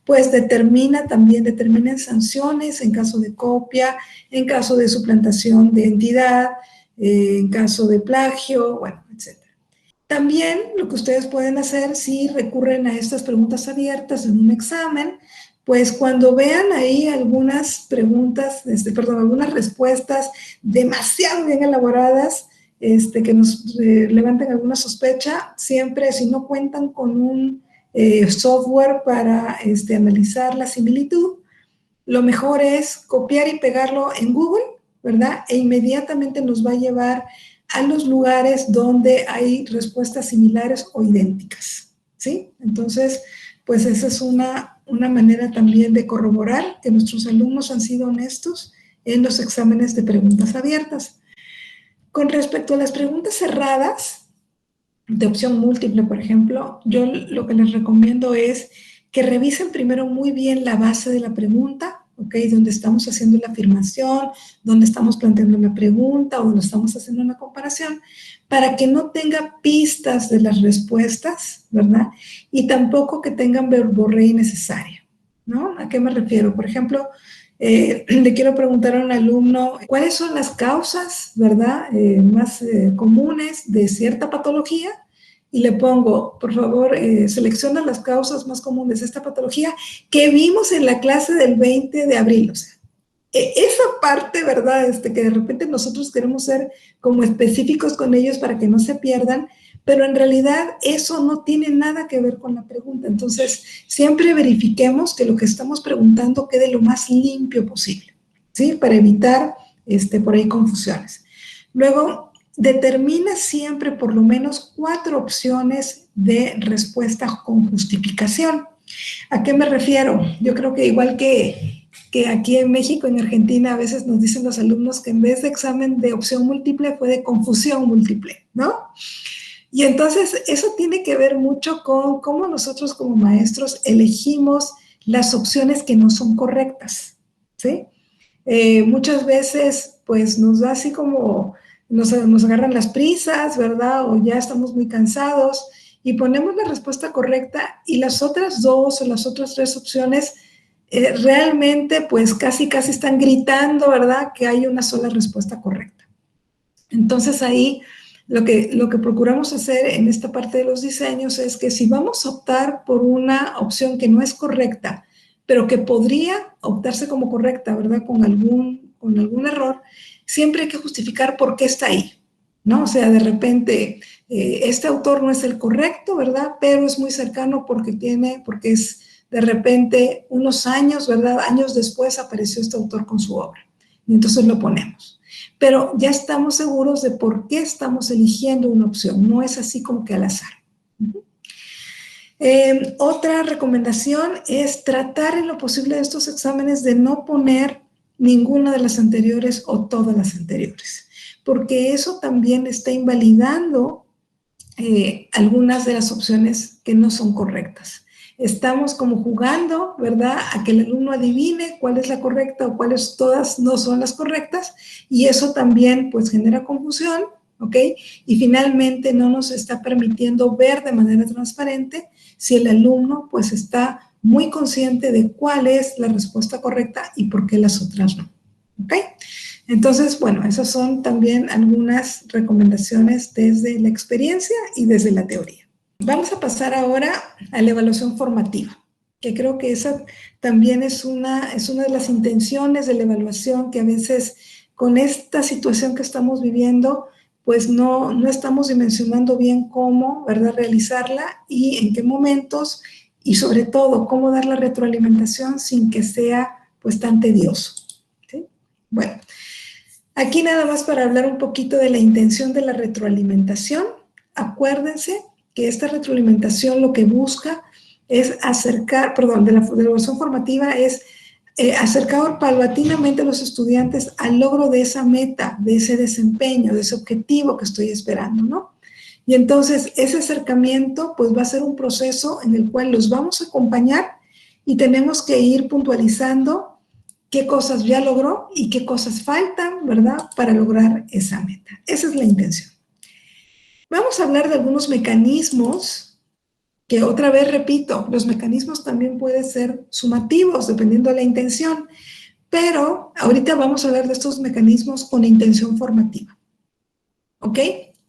pues determinen sanciones en caso de copia, en caso de suplantación de entidad, en caso de plagio, bueno, etc. También lo que ustedes pueden hacer si recurren a estas preguntas abiertas en un examen, pues cuando vean ahí algunas preguntas, algunas respuestas demasiado bien elaboradas, que nos levanten alguna sospecha, siempre si no cuentan con un software para analizar la similitud, lo mejor es copiar y pegarlo en Google, ¿verdad? E inmediatamente nos va a llevar a los lugares donde hay respuestas similares o idénticas, ¿sí? Entonces, pues esa es una manera también de corroborar que nuestros alumnos han sido honestos en los exámenes de preguntas abiertas. Con respecto a las preguntas cerradas, de opción múltiple, por ejemplo, yo lo que les recomiendo es que revisen primero muy bien la base de la pregunta, ¿ok? Donde estamos haciendo la afirmación, donde estamos planteando la pregunta o donde estamos haciendo una comparación, para que no tenga pistas de las respuestas, ¿verdad? Y tampoco que tengan verborrea innecesaria, ¿no? ¿A qué me refiero? Por ejemplo, le quiero preguntar a un alumno, ¿cuáles son las causas, verdad, más comunes de cierta patología? Y le pongo, por favor, selecciona las causas más comunes de esta patología que vimos en la clase del 20 de abril. O sea, esa parte, ¿verdad? Que de repente nosotros queremos ser como específicos con ellos para que no se pierdan, pero en realidad eso no tiene nada que ver con la pregunta. Entonces, siempre verifiquemos que lo que estamos preguntando quede lo más limpio posible, ¿sí? Para evitar por ahí confusiones. Luego, determina siempre por lo menos 4 opciones de respuesta con justificación. ¿A qué me refiero? Yo creo que igual que aquí en México, en Argentina, a veces nos dicen los alumnos que en vez de examen de opción múltiple fue de confusión múltiple, ¿no? Y entonces eso tiene que ver mucho con cómo nosotros como maestros elegimos las opciones que no son correctas, ¿sí? Muchas veces pues nos da así como, nos agarran las prisas, ¿verdad? O ya estamos muy cansados y ponemos la respuesta correcta y las otras 2 o las otras 3 opciones realmente pues casi están gritando, ¿verdad? Que hay una sola respuesta correcta. Entonces ahí lo que procuramos hacer en esta parte de los diseños es que si vamos a optar por una opción que no es correcta, pero que podría optarse como correcta, ¿verdad? Con algún error, siempre hay que justificar por qué está ahí, ¿no? O sea, de repente, este autor no es el correcto, ¿verdad? Pero es muy cercano porque es de repente unos años, ¿verdad? Años después apareció este autor con su obra. Y entonces lo ponemos. Pero ya estamos seguros de por qué estamos eligiendo una opción. No es así como que al azar. Otra recomendación es tratar en lo posible de estos exámenes de no poner ninguna de las anteriores o todas las anteriores, porque eso también está invalidando algunas de las opciones que no son correctas. Estamos como jugando, ¿verdad?, a que el alumno adivine cuál es la correcta o cuáles todas no son las correctas, y eso también pues genera confusión, ¿ok? Y finalmente no nos está permitiendo ver de manera transparente si el alumno pues está muy consciente de cuál es la respuesta correcta y por qué las otras no, ¿ok? Entonces, bueno, esas son también algunas recomendaciones desde la experiencia y desde la teoría. Vamos a pasar ahora a la evaluación formativa, que creo que esa también es una de las intenciones de la evaluación, que a veces con esta situación que estamos viviendo, pues no estamos dimensionando bien cómo, ¿verdad?, realizarla y en qué momentos, y sobre todo, cómo dar la retroalimentación sin que sea pues tan tedioso, ¿sí? Bueno, aquí nada más para hablar un poquito de la intención de la retroalimentación. Acuérdense que esta retroalimentación lo que busca es de la evaluación formativa es acercar paulatinamente a los estudiantes al logro de esa meta, de ese desempeño, de ese objetivo que estoy esperando, ¿no? Y entonces ese acercamiento pues va a ser un proceso en el cual los vamos a acompañar y tenemos que ir puntualizando qué cosas ya logró y qué cosas faltan, ¿verdad?, para lograr esa meta. Esa es la intención. Vamos a hablar de algunos mecanismos que, otra vez repito, los mecanismos también pueden ser sumativos dependiendo de la intención, pero ahorita vamos a hablar de estos mecanismos con intención formativa, ¿ok?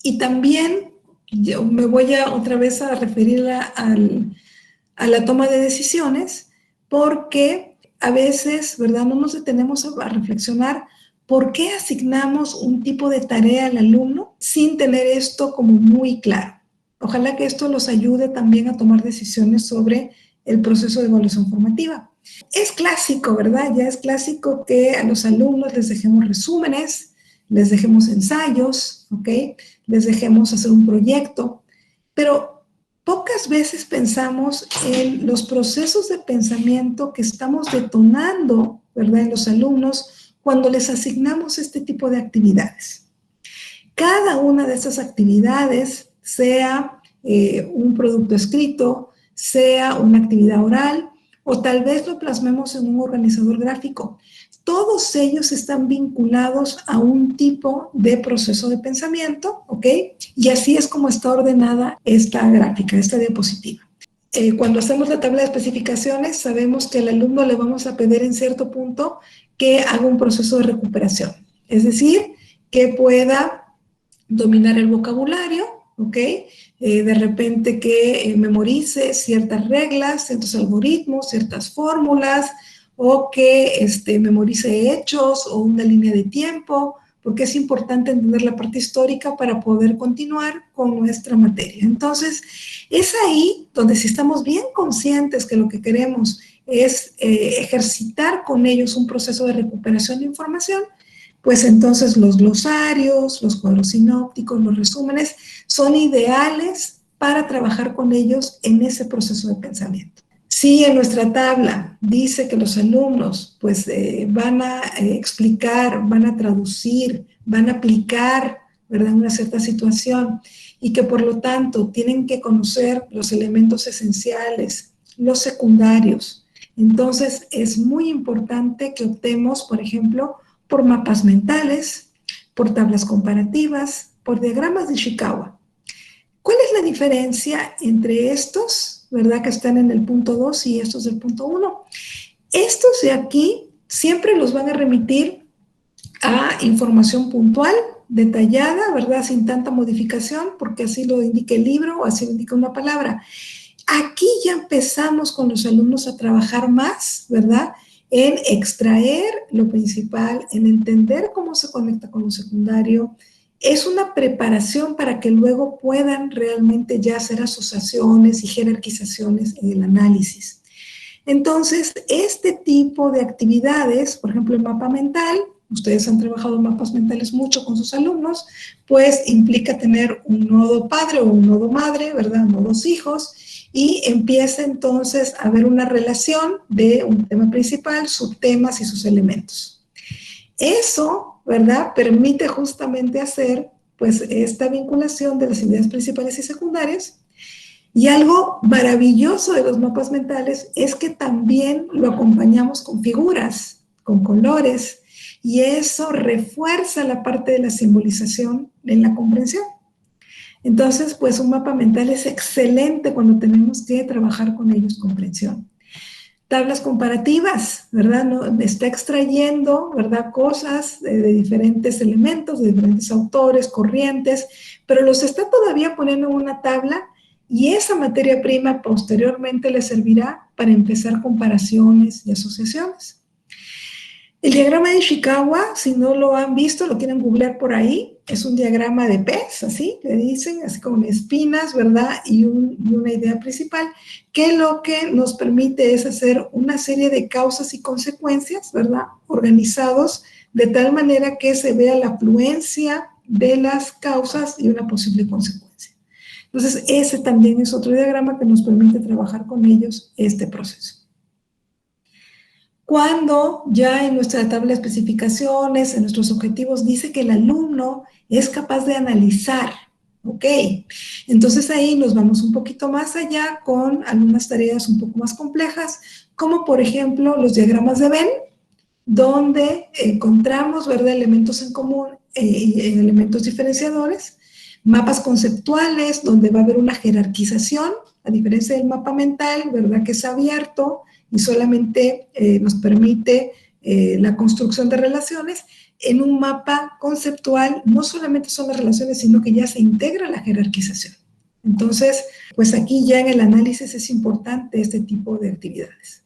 Y también yo me voy a otra vez a referir a la toma de decisiones, porque a veces, ¿verdad?, no nos detenemos a reflexionar por qué asignamos un tipo de tarea al alumno sin tener esto como muy claro. Ojalá que esto los ayude también a tomar decisiones sobre el proceso de evaluación formativa. Es clásico, ¿verdad? Ya es clásico que a los alumnos les dejemos resúmenes, les dejemos ensayos, ¿ok? Les dejemos hacer un proyecto, pero pocas veces pensamos en los procesos de pensamiento que estamos detonando, ¿verdad?, en los alumnos cuando les asignamos este tipo de actividades. Cada una de estas actividades, sea un producto escrito, sea una actividad oral, o tal vez lo plasmemos en un organizador gráfico, todos ellos están vinculados a un tipo de proceso de pensamiento, ¿ok? Y así es como está ordenada esta gráfica, esta diapositiva. Cuando hacemos la tabla de especificaciones, sabemos que al alumno le vamos a pedir en cierto punto que haga un proceso de recuperación, es decir, que pueda dominar el vocabulario, ¿ok? De repente que memorice ciertas reglas, ciertos algoritmos, ciertas fórmulas, o que memorice hechos o una línea de tiempo, porque es importante entender la parte histórica para poder continuar con nuestra materia. Entonces, es ahí donde, si estamos bien conscientes que lo que queremos es ejercitar con ellos un proceso de recuperación de información, pues entonces los glosarios, los cuadros sinópticos, los resúmenes son ideales para trabajar con ellos en ese proceso de pensamiento. Si en nuestra tabla dice que los alumnos pues van a explicar, van a traducir, van a aplicar, ¿verdad?, una cierta situación, y que por lo tanto tienen que conocer los elementos esenciales, los secundarios, entonces es muy importante que optemos, por ejemplo, por mapas mentales, por tablas comparativas, por diagramas de Ishikawa. ¿Cuál es la diferencia entre estos, verdad, que están en el punto 2 y estos del punto 1? Estos de aquí siempre los van a remitir a información puntual, detallada, ¿verdad?, sin tanta modificación, porque así lo indica el libro o así lo indica una palabra. Aquí ya empezamos con los alumnos a trabajar más, ¿verdad?, en extraer lo principal, en entender cómo se conecta con lo secundario. Es una preparación para que luego puedan realmente ya hacer asociaciones y jerarquizaciones en el análisis. Entonces, este tipo de actividades, por ejemplo, el mapa mental, ustedes han trabajado mapas mentales mucho con sus alumnos, pues implica tener un nodo padre o un nodo madre, ¿verdad?, nodos hijos, y empieza entonces a haber una relación de un tema principal, subtemas y sus elementos. Eso, ¿verdad?, permite justamente hacer pues esta vinculación de las ideas principales y secundarias. Y algo maravilloso de los mapas mentales es que también lo acompañamos con figuras, con colores, y eso refuerza la parte de la simbolización en la comprensión. Entonces, pues un mapa mental es excelente cuando tenemos que trabajar con ellos comprensión. Tablas comparativas, ¿verdad? ¿No? Está extrayendo, ¿verdad?, cosas de diferentes elementos, de diferentes autores, corrientes, pero los está todavía poniendo en una tabla, y esa materia prima posteriormente le servirá para empezar comparaciones y asociaciones. El diagrama de Ishikawa, si no lo han visto, lo quieren googlear por ahí, es un diagrama de pez, así le dicen, así como espinas, ¿verdad?, y una idea principal, que lo que nos permite es hacer una serie de causas y consecuencias, ¿verdad?, organizados de tal manera que se vea la afluencia de las causas y una posible consecuencia. Entonces, ese también es otro diagrama que nos permite trabajar con ellos este proceso. Cuando ya en nuestra tabla de especificaciones, en nuestros objetivos, dice que el alumno es capaz de analizar, Ok, entonces ahí nos vamos un poquito más allá con algunas tareas un poco más complejas, como por ejemplo los diagramas de Venn, donde encontramos, ¿verdad?, elementos en común y elementos diferenciadores, mapas conceptuales, donde va a haber una jerarquización, a diferencia del mapa mental, ¿verdad?, que es abierto y solamente nos permite la construcción de relaciones. En un mapa conceptual no solamente son las relaciones, sino que ya se integra la jerarquización. Entonces, pues aquí ya en el análisis es importante este tipo de actividades.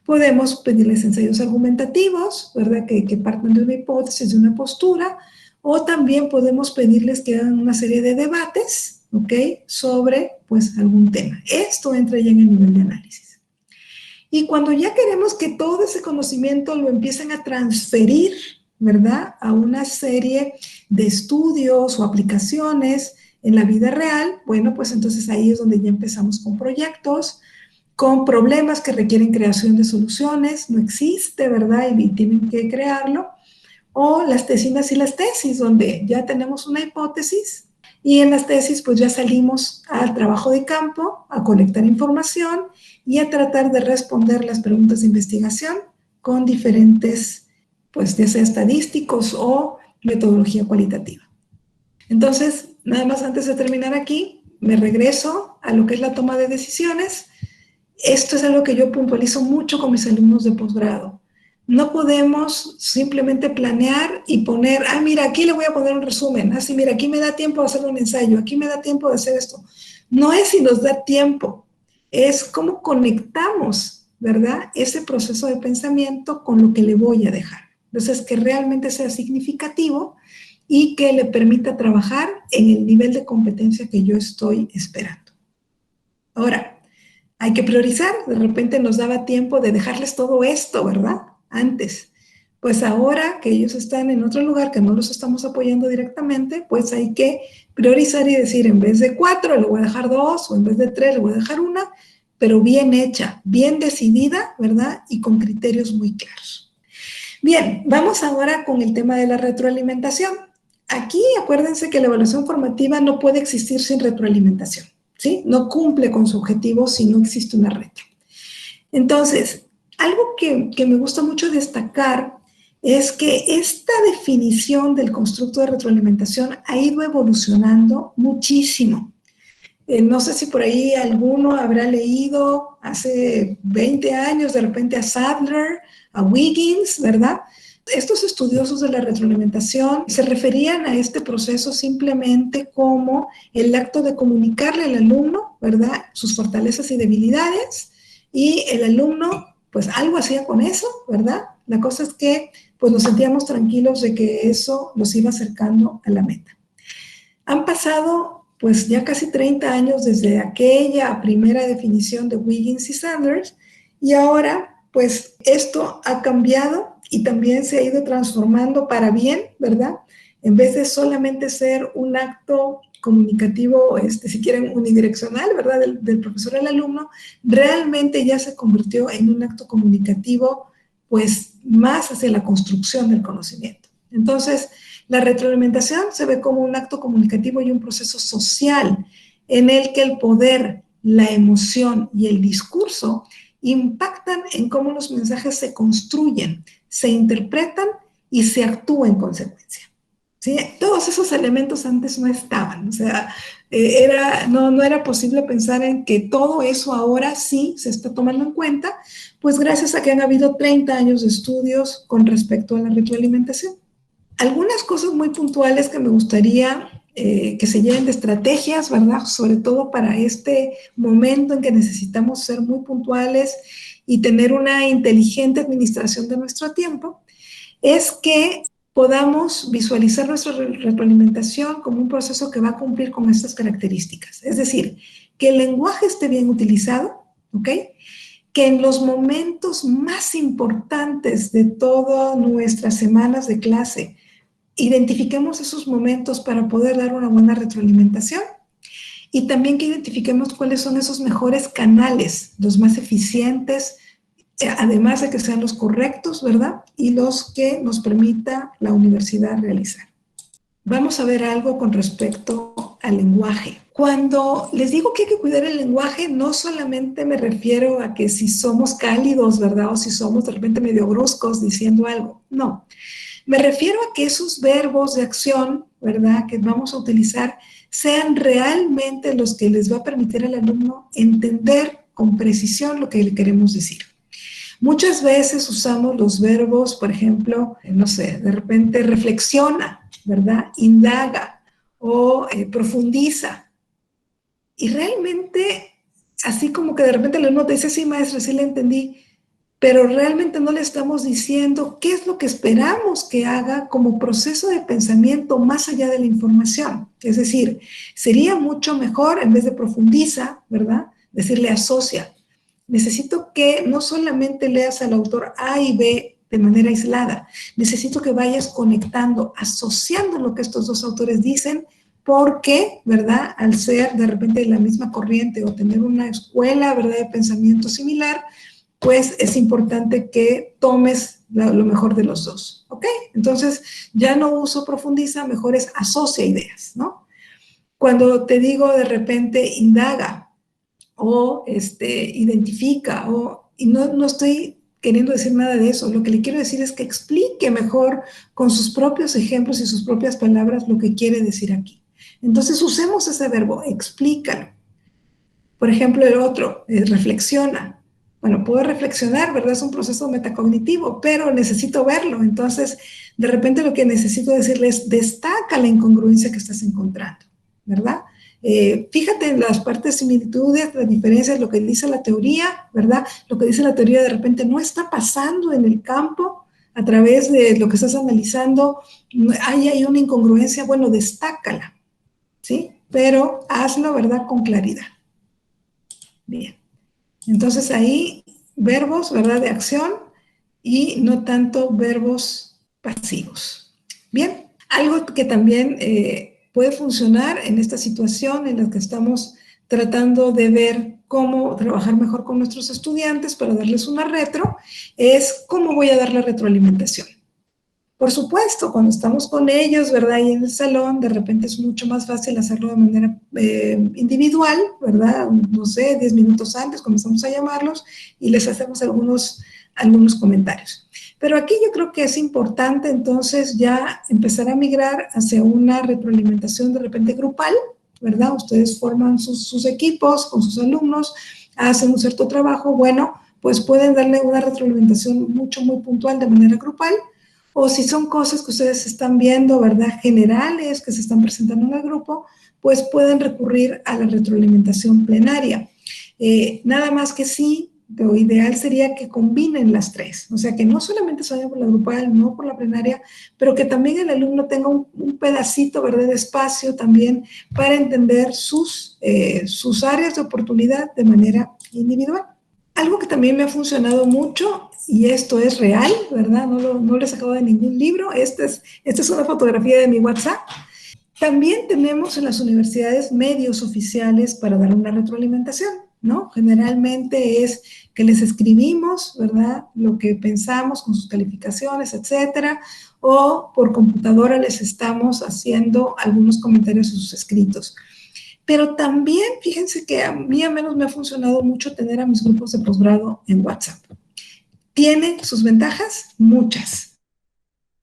Podemos pedirles ensayos argumentativos, ¿verdad?, que partan de una hipótesis, de una postura, o también podemos pedirles que hagan una serie de debates, ¿ok?, sobre, pues, algún tema. Esto entra ya en el nivel de análisis. Y cuando ya queremos que todo ese conocimiento lo empiecen a transferir, ¿verdad?, a una serie de estudios o aplicaciones en la vida real, bueno, pues entonces ahí es donde ya empezamos con proyectos, con problemas que requieren creación de soluciones, no existe, ¿verdad?, y tienen que crearlo, o las tesinas y las tesis, donde ya tenemos una hipótesis y en las tesis pues ya salimos al trabajo de campo, a colectar información y a tratar de responder las preguntas de investigación con diferentes, pues ya sea estadísticos o metodología cualitativa. Entonces, nada más antes de terminar aquí, me regreso a lo que es la toma de decisiones. Esto es algo que yo puntualizo mucho con mis alumnos de posgrado. No podemos simplemente planear y poner, mira, aquí le voy a poner un resumen, sí, mira, aquí me da tiempo de hacer un ensayo, aquí me da tiempo de hacer esto. No es si nos da tiempo, es cómo conectamos, ¿verdad?, ese proceso de pensamiento con lo que le voy a dejar. Entonces, que realmente sea significativo y que le permita trabajar en el nivel de competencia que yo estoy esperando. Ahora, hay que priorizar, de repente nos daba tiempo de dejarles todo esto, ¿verdad?, antes. Pues ahora que ellos están en otro lugar, que no los estamos apoyando directamente, pues hay que priorizar y decir, en vez de 4, le voy a dejar 2, o en vez de 3, le voy a dejar 1, pero bien hecha, bien decidida, ¿verdad?, y con criterios muy claros. Bien, vamos ahora con el tema de la retroalimentación. Aquí acuérdense que la evaluación formativa no puede existir sin retroalimentación, ¿sí? No cumple con su objetivo si no existe una retro. Entonces, algo que me gusta mucho destacar es que esta definición del constructo de retroalimentación ha ido evolucionando muchísimo. No sé si por ahí alguno habrá leído hace 20 años de repente a Sadler, a Wiggins, ¿verdad? Estos estudiosos de la retroalimentación se referían a este proceso simplemente como el acto de comunicarle al alumno, ¿verdad?, sus fortalezas y debilidades, y el alumno, pues algo hacía con eso, ¿verdad? La cosa es que, pues nos sentíamos tranquilos de que eso los iba acercando a la meta. Han pasado pues ya casi 30 años desde aquella primera definición de Wiggins y Sanders, y ahora pues esto ha cambiado y también se ha ido transformando para bien, ¿verdad? En vez de solamente ser un acto comunicativo, si quieren, unidireccional, ¿verdad?, del profesor al alumno, realmente ya se convirtió en un acto comunicativo pues más hacia la construcción del conocimiento. Entonces, la retroalimentación se ve como un acto comunicativo y un proceso social en el que el poder, la emoción y el discurso impactan en cómo los mensajes se construyen, se interpretan y se actúa en consecuencia. ¿Sí? Todos esos elementos antes no estaban, o sea, no era posible pensar en que todo eso ahora sí se está tomando en cuenta, pues gracias a que han habido 30 años de estudios con respecto a la retroalimentación. Algunas cosas muy puntuales que me gustaría que se lleven de estrategias, ¿verdad?, sobre todo para este momento en que necesitamos ser muy puntuales y tener una inteligente administración de nuestro tiempo, es que podamos visualizar nuestra retroalimentación como un proceso que va a cumplir con estas características. Es decir, que el lenguaje esté bien utilizado, ¿ok?, que en los momentos más importantes de todas nuestras semanas de clase identifiquemos esos momentos para poder dar una buena retroalimentación y también que identifiquemos cuáles son esos mejores canales, los más eficientes, además de que sean los correctos, ¿verdad?, y los que nos permita la universidad realizar. vamos a ver algo con respecto al lenguaje. Cuando les digo que hay que cuidar el lenguaje, no solamente me refiero a que si somos cálidos, ¿verdad? O si somos de repente medio bruscos diciendo algo. No, me refiero a que esos verbos de acción, ¿verdad? Que vamos a utilizar sean realmente los que les va a permitir al alumno entender con precisión lo que le queremos decir. Muchas veces usamos los verbos, por ejemplo, no sé, de repente reflexiona, ¿verdad? Indaga o profundiza. Y realmente, así como que de repente el alumno te dice, sí, maestra, sí le entendí, pero realmente no le estamos diciendo qué es lo que esperamos que haga como proceso de pensamiento más allá de la información. Es decir, sería mucho mejor, en vez de profundiza, ¿verdad?, decirle asocia. Necesito que no solamente leas al autor A y B de manera aislada, necesito que vayas conectando, asociando lo que estos dos autores dicen, porque, ¿verdad?, al ser de repente de la misma corriente o tener una escuela, ¿verdad?, de pensamiento similar, pues es importante que tomes lo mejor de los dos, ¿ok? Entonces, ya no uso profundiza, mejor es asocia ideas, ¿no? Cuando te digo de repente indaga o identifica, y no estoy queriendo decir nada de eso, lo que le quiero decir es que explique mejor con sus propios ejemplos y sus propias palabras lo que quiere decir aquí. Entonces, usemos ese verbo, explícalo. Por ejemplo, el otro, reflexiona. Bueno, puedo reflexionar, ¿verdad? Es un proceso metacognitivo, pero necesito verlo. Entonces, de repente lo que necesito decirle es, destaca la incongruencia que estás encontrando, ¿verdad? Fíjate en las partes similitudes, las diferencias, lo que dice la teoría, ¿verdad? Lo que dice la teoría de repente no está pasando en el campo a través de lo que estás analizando. Hay una incongruencia, bueno, destácala, ¿sí? Pero hazlo, ¿verdad? Con claridad. Bien. Entonces ahí verbos, ¿verdad?, de acción y no tanto verbos pasivos. Bien, algo que también puede funcionar en esta situación en la que estamos tratando de ver cómo trabajar mejor con nuestros estudiantes para darles una retro, es cómo voy a dar la retroalimentación. Por supuesto, cuando estamos con ellos, ¿verdad? Y en el salón, de repente es mucho más fácil hacerlo de manera individual, ¿verdad? No sé, 10 minutos antes comenzamos a llamarlos y les hacemos algunos comentarios. Pero aquí yo creo que es importante entonces ya empezar a migrar hacia una retroalimentación de repente grupal, ¿verdad? Ustedes forman sus equipos con sus alumnos, hacen un cierto trabajo, bueno, pues pueden darle una retroalimentación muy puntual de manera grupal, o si son cosas que ustedes están viendo, ¿verdad?, generales que se están presentando en el grupo, pues pueden recurrir a la retroalimentación plenaria. Nada más que sí, lo ideal sería que combinen las tres, o sea, que no solamente se vayan por la grupal, no por la plenaria, pero que también el alumno tenga un pedacito, ¿verdad?, de espacio también para entender sus áreas de oportunidad de manera individual. Algo que también me ha funcionado mucho, y esto es real, ¿verdad? No lo he sacado de ningún libro, esta es una fotografía de mi WhatsApp. También tenemos en las universidades medios oficiales para dar una retroalimentación, ¿no? Generalmente es que les escribimos, ¿verdad?, lo que pensamos con sus calificaciones, etcétera, o por computadora les estamos haciendo algunos comentarios en sus escritos. Pero también, fíjense que a mí al menos me ha funcionado mucho tener a mis grupos de posgrado en WhatsApp. Tiene sus ventajas, muchas,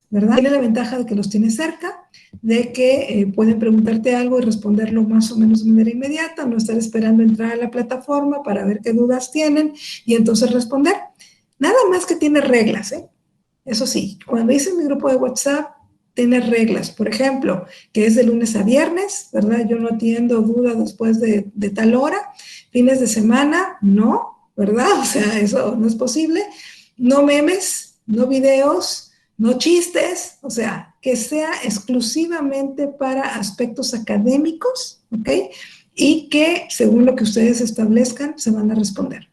¿verdad? Tiene la ventaja de que los tienes cerca, de que pueden preguntarte algo y responderlo más o menos de manera inmediata, no estar esperando entrar a la plataforma para ver qué dudas tienen y entonces responder. Nada más que tiene reglas, ¿eh? Eso sí, cuando hice mi grupo de WhatsApp, tiene reglas. Por ejemplo, que es de lunes a viernes, ¿verdad? Yo no atiendo dudas después de tal hora. Fines de semana, no, ¿verdad? O sea, eso no es posible. No memes, no videos, no chistes, o sea, que sea exclusivamente para aspectos académicos, ¿ok? Y que, según lo que ustedes establezcan, se van a responder.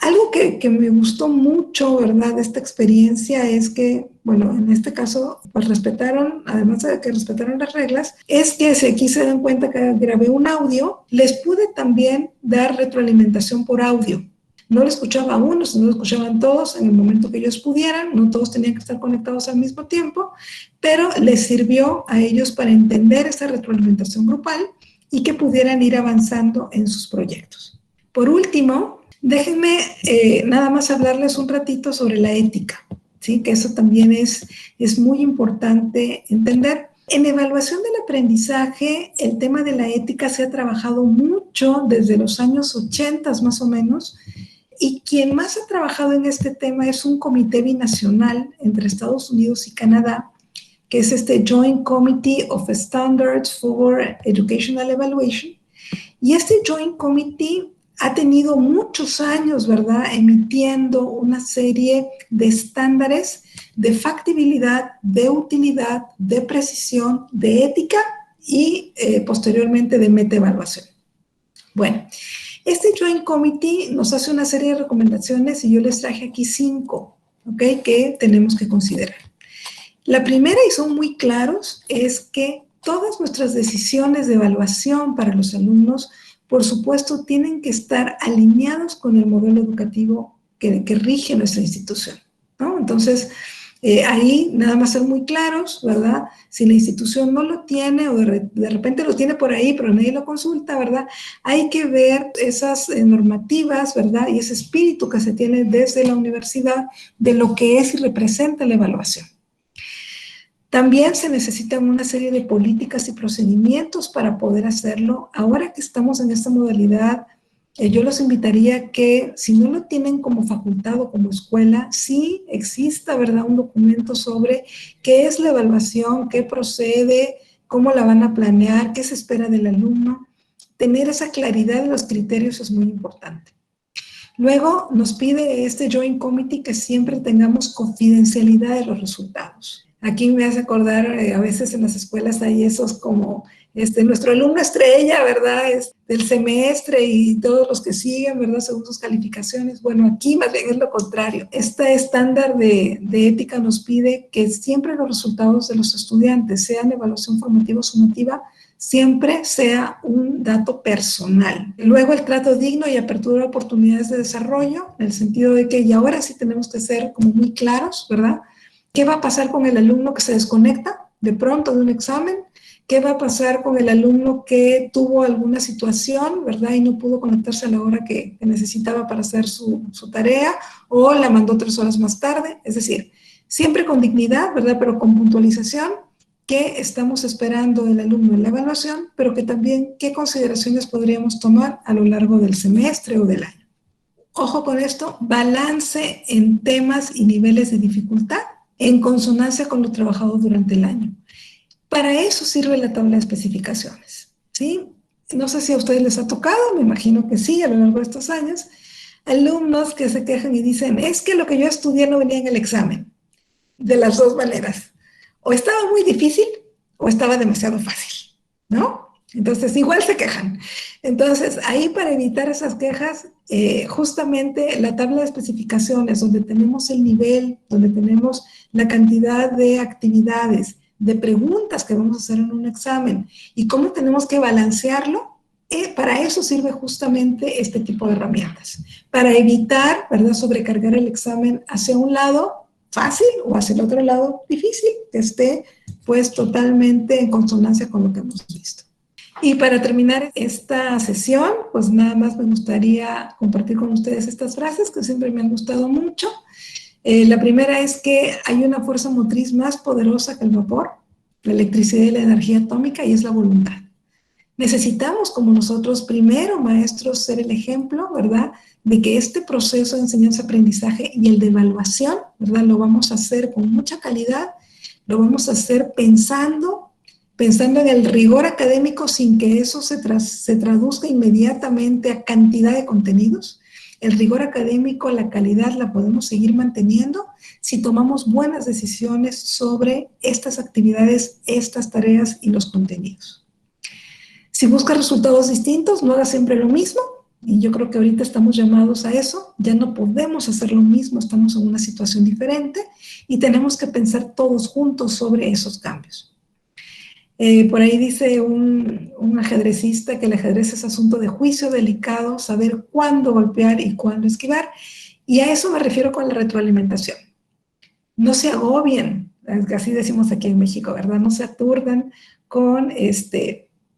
Algo que me gustó mucho, ¿verdad?, de esta experiencia es que, bueno, en este caso, pues respetaron, además de que respetaron las reglas, es que si aquí se dan cuenta que grabé un audio, les pude también dar retroalimentación por audio. No lo escuchaba a uno, sino lo escuchaban todos en el momento que ellos pudieran, no todos tenían que estar conectados al mismo tiempo, pero les sirvió a ellos para entender esa retroalimentación grupal y que pudieran ir avanzando en sus proyectos. Por último, déjenme nada más hablarles un ratito sobre la ética, ¿sí? Que eso también es muy importante entender. En evaluación del aprendizaje, el tema de la ética se ha trabajado mucho desde los años 80 más o menos, y quien más ha trabajado en este tema es un comité binacional entre Estados Unidos y Canadá, que es este Joint Committee of Standards for Educational Evaluation. Y este Joint Committee ha tenido muchos años, ¿verdad?, emitiendo una serie de estándares de factibilidad, de utilidad, de precisión, de ética y posteriormente de metaevaluación. Bueno, este Joint Committee nos hace una serie de recomendaciones y yo les traje aquí 5, ¿ok?, que tenemos que considerar. La primera, y son muy claros, es que todas nuestras decisiones de evaluación para los alumnos, por supuesto, tienen que estar alineados con el modelo educativo que rige nuestra institución, ¿no? Entonces, ahí nada más ser muy claros, ¿verdad? Si la institución no lo tiene o de repente lo tiene por ahí, pero nadie lo consulta, ¿verdad? Hay que ver esas normativas, ¿verdad? Y ese espíritu que se tiene desde la universidad de lo que es y representa la evaluación. También se necesitan una serie de políticas y procedimientos para poder hacerlo. Ahora que estamos en esta modalidad, yo los invitaría a que, si no lo tienen como facultad o como escuela, sí exista, ¿verdad?, un documento sobre qué es la evaluación, qué procede, cómo la van a planear, qué se espera del alumno. Tener esa claridad de los criterios es muy importante. Luego nos pide este Joint Committee que siempre tengamos confidencialidad de los resultados. Aquí me hace acordar, a veces en las escuelas hay esos como, nuestro alumno estrella, ¿verdad?, es del semestre y todos los que siguen, ¿verdad?, según sus calificaciones. Bueno, aquí más bien es lo contrario. Este estándar de ética nos pide que siempre los resultados de los estudiantes, sean evaluación formativa o sumativa, siempre sea un dato personal. Luego el trato digno y apertura a oportunidades de desarrollo, en el sentido de que, y ahora sí tenemos que ser como muy claros, ¿verdad? ¿Qué va a pasar con el alumno que se desconecta de pronto de un examen? ¿Qué va a pasar con el alumno que tuvo alguna situación, ¿verdad?, y no pudo conectarse a la hora que necesitaba para hacer su tarea, o la mandó 3 horas más tarde? Es decir, siempre con dignidad, ¿verdad?, pero con puntualización, qué estamos esperando del alumno en la evaluación, pero que también qué consideraciones podríamos tomar a lo largo del semestre o del año. Ojo con esto, balance en temas y niveles de dificultad en consonancia con lo trabajado durante el año. Para eso sirve la tabla de especificaciones, ¿sí? No sé si a ustedes les ha tocado, me imagino que sí, a lo largo de estos años, alumnos que se quejan y dicen, es que lo que yo estudié no venía en el examen. De las dos maneras. O estaba muy difícil o estaba demasiado fácil, ¿no? Entonces, igual se quejan. Entonces, ahí para evitar esas quejas, justamente la tabla de especificaciones, donde tenemos el nivel, donde tenemos la cantidad de actividades, de preguntas que vamos a hacer en un examen y cómo tenemos que balancearlo, para eso sirve justamente este tipo de herramientas. Para evitar, ¿verdad?, sobrecargar el examen hacia un lado fácil o hacia el otro lado difícil, que esté pues totalmente en consonancia con lo que hemos visto. Y para terminar esta sesión, pues nada más me gustaría compartir con ustedes estas frases que siempre me han gustado mucho. La primera es que hay una fuerza motriz más poderosa que el vapor, la electricidad y la energía atómica, y es la voluntad. Necesitamos, como nosotros, primero, maestros, ser el ejemplo, ¿verdad?, de que este proceso de enseñanza-aprendizaje y el de evaluación, ¿verdad?, lo vamos a hacer con mucha calidad, lo vamos a hacer pensando en el rigor académico sin que eso se traduzca inmediatamente a cantidad de contenidos. El rigor académico, la calidad la podemos seguir manteniendo si tomamos buenas decisiones sobre estas actividades, estas tareas y los contenidos. Si buscas resultados distintos, no hagas siempre lo mismo, y yo creo que ahorita estamos llamados a eso. Ya no podemos hacer lo mismo, estamos en una situación diferente y tenemos que pensar todos juntos sobre esos cambios. Por ahí dice un ajedrecista que el ajedrez es asunto de juicio delicado, saber cuándo golpear y cuándo esquivar. Y a eso me refiero con la retroalimentación. No se agobien, así decimos aquí en México, ¿verdad? No se aturdan con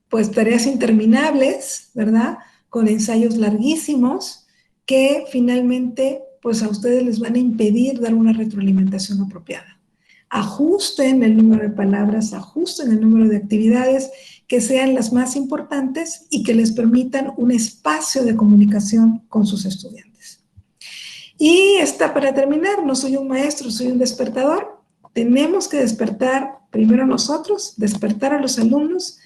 pues tareas interminables, ¿verdad? Con ensayos larguísimos que finalmente pues a ustedes les van a impedir dar una retroalimentación apropiada. Ajusten el número de palabras, ajusten el número de actividades que sean las más importantes y que les permitan un espacio de comunicación con sus estudiantes. Y para terminar, no soy un maestro, soy un despertador. Tenemos que despertar primero nosotros, despertar a los alumnos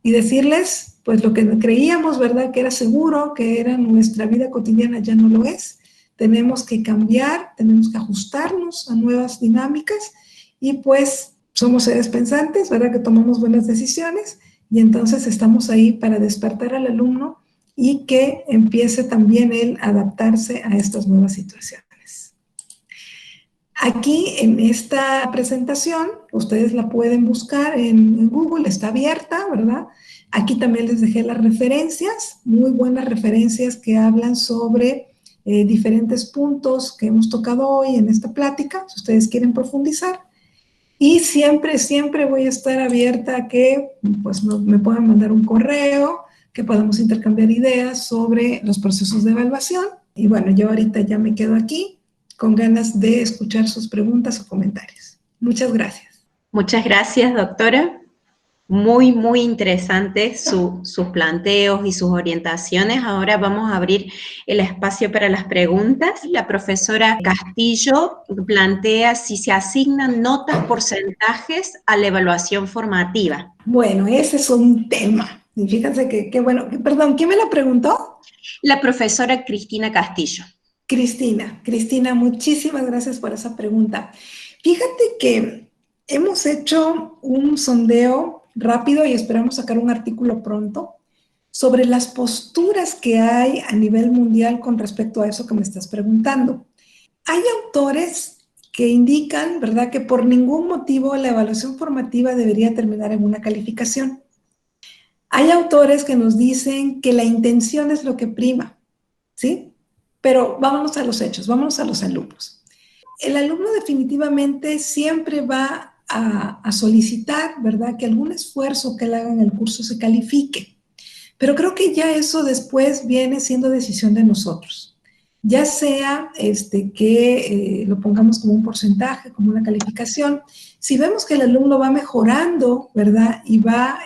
y decirles, pues lo que creíamos, ¿verdad? Que era seguro, que era nuestra vida cotidiana, ya no lo es. Tenemos que cambiar, tenemos que ajustarnos a nuevas dinámicas y pues somos seres pensantes, ¿verdad? Que tomamos buenas decisiones y entonces estamos ahí para despertar al alumno y que empiece también él a adaptarse a estas nuevas situaciones. Aquí en esta presentación, ustedes la pueden buscar en Google, está abierta, ¿verdad? Aquí también les dejé las referencias, muy buenas referencias que hablan sobre diferentes puntos que hemos tocado hoy en esta plática, si ustedes quieren profundizar. Y siempre, siempre voy a estar abierta a que pues, me puedan mandar un correo, que podamos intercambiar ideas sobre los procesos de evaluación. Y bueno, yo ahorita ya me quedo aquí con ganas de escuchar sus preguntas o comentarios. Muchas gracias. Muchas gracias, doctora. Muy, muy interesante sus planteos y sus orientaciones. Ahora vamos a abrir el espacio para las preguntas. La profesora Castillo plantea si se asignan notas, porcentajes a la evaluación formativa. Bueno, ese es un tema. Y fíjense que bueno, perdón, ¿quién me lo preguntó? La profesora Cristina Castillo. Cristina, muchísimas gracias por esa pregunta. Fíjate que hemos hecho un sondeo rápido y esperamos sacar un artículo pronto sobre las posturas que hay a nivel mundial con respecto a eso que me estás preguntando. Hay autores que indican, ¿verdad?, que por ningún motivo la evaluación formativa debería terminar en una calificación. Hay autores que nos dicen que la intención es lo que prima, ¿sí? Pero vámonos a los hechos, vámonos a los alumnos. El alumno definitivamente siempre va a solicitar, ¿verdad?, que algún esfuerzo que él haga en el curso se califique. Pero creo que ya eso después viene siendo decisión de nosotros. Ya sea que lo pongamos como un porcentaje, como una calificación. Si vemos que el alumno va mejorando, ¿verdad?, y va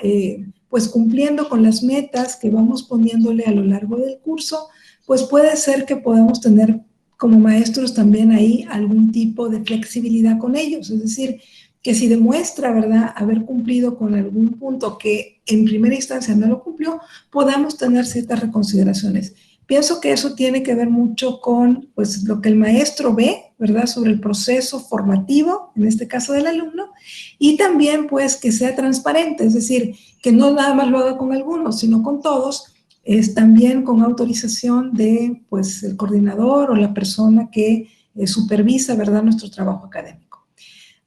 pues cumpliendo con las metas que vamos poniéndole a lo largo del curso, pues puede ser que podamos tener como maestros también ahí algún tipo de flexibilidad con ellos. Es decir, que si demuestra, ¿verdad?, haber cumplido con algún punto que en primera instancia no lo cumplió, podamos tener ciertas reconsideraciones. Pienso que eso tiene que ver mucho con pues, lo que el maestro ve, ¿verdad?, sobre el proceso formativo, en este caso del alumno, y también pues que sea transparente, es decir, que no nada más lo haga con algunos, sino con todos, es también con autorización de pues, el coordinador o la persona que supervisa, ¿verdad?, nuestro trabajo académico.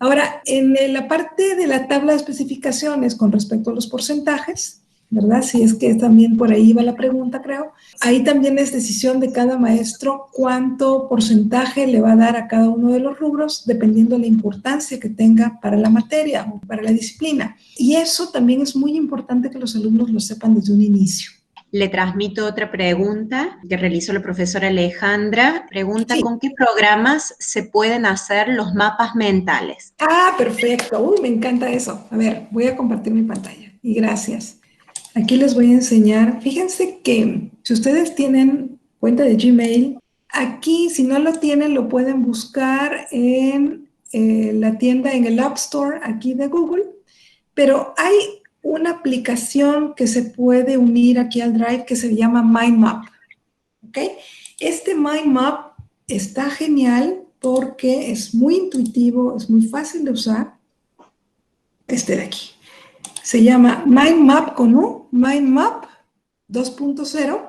Ahora, en la parte de la tabla de especificaciones con respecto a los porcentajes, ¿verdad? Si es que también por ahí va la pregunta, creo. Ahí también es decisión de cada maestro cuánto porcentaje le va a dar a cada uno de los rubros, dependiendo de la importancia que tenga para la materia o para la disciplina. Y eso también es muy importante que los alumnos lo sepan desde un inicio. Le transmito otra pregunta que realizó la profesora Alejandra. Pregunta, sí. ¿Con qué programas se pueden hacer los mapas mentales? Ah, perfecto. Uy, me encanta eso. A ver, voy a compartir mi pantalla. Y gracias. Aquí les voy a enseñar. Fíjense que si ustedes tienen cuenta de Gmail, aquí si no lo tienen lo pueden buscar en la tienda, en el App Store aquí de Google, pero hay una aplicación que se puede unir aquí al Drive que se llama Mind Map. ¿Ok? Este Mind Map está genial porque es muy intuitivo, es muy fácil de usar. Este de aquí. Se llama Mind Map con U, Mind Map 2.0.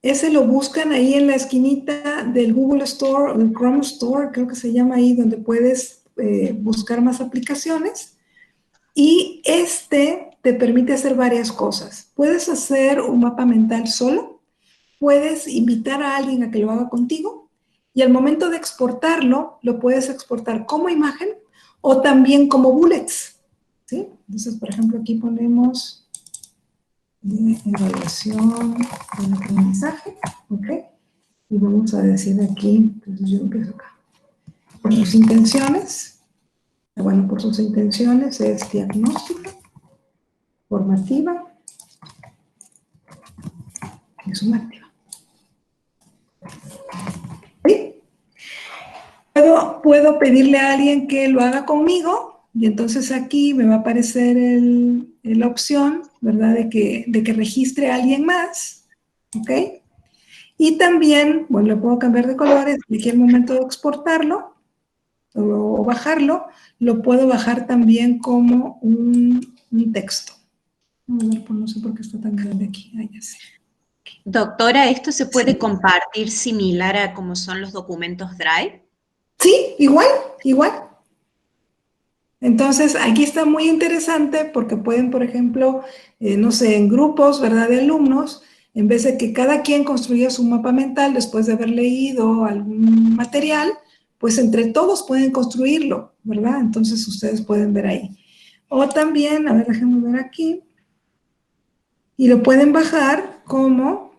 Ese lo buscan ahí en la esquinita del Google Store o del Chrome Store, creo que se llama ahí, donde puedes buscar más aplicaciones. Y este te permite hacer varias cosas. Puedes hacer un mapa mental solo, puedes invitar a alguien a que lo haga contigo y al momento de exportarlo, lo puedes exportar como imagen o también como bullets, ¿sí? Entonces, por ejemplo, aquí ponemos evaluación del aprendizaje, ¿ok? Y vamos a decir aquí, entonces yo empiezo acá, por sus intenciones, bueno, por sus intenciones es diagnóstica, formativa y sumativa. ¿Sí? Puedo pedirle a alguien que lo haga conmigo y entonces aquí me va a aparecer la opción, ¿verdad? De que registre a alguien más, ¿ok? Y también, bueno, le puedo cambiar de colores, en cualquier momento de exportarlo o bajarlo, lo puedo bajar también como un texto. A ver, pues no sé por qué está tan grande aquí. Ah, ya sé. Doctora, ¿esto se puede Sí. compartir similar a como son los documentos Drive? Sí, igual, igual. Entonces, aquí está muy interesante porque pueden, por ejemplo, no sé, en grupos, ¿verdad?, de alumnos, en vez de que cada quien construya su mapa mental después de haber leído algún material, pues entre todos pueden construirlo, ¿verdad? Entonces, ustedes pueden ver ahí. O también, a ver, déjenme ver aquí, y lo pueden bajar como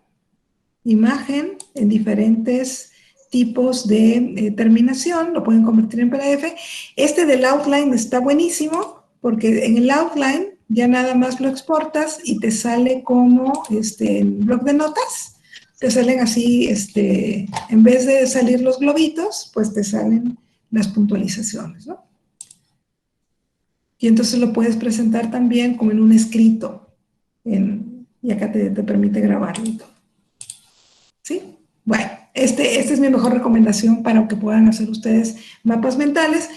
imagen en diferentes tipos de terminación, lo pueden convertir en PDF. Este del outline está buenísimo porque en el outline ya nada más lo exportas y te sale como en bloc de notas, te salen así, en vez de salir los globitos, pues te salen las puntualizaciones, ¿no? Y entonces lo puedes presentar también como en un escrito, y acá te permite grabarlo y todo. ¿Sí? Bueno, esta es mi mejor recomendación para que puedan hacer ustedes mapas mentales.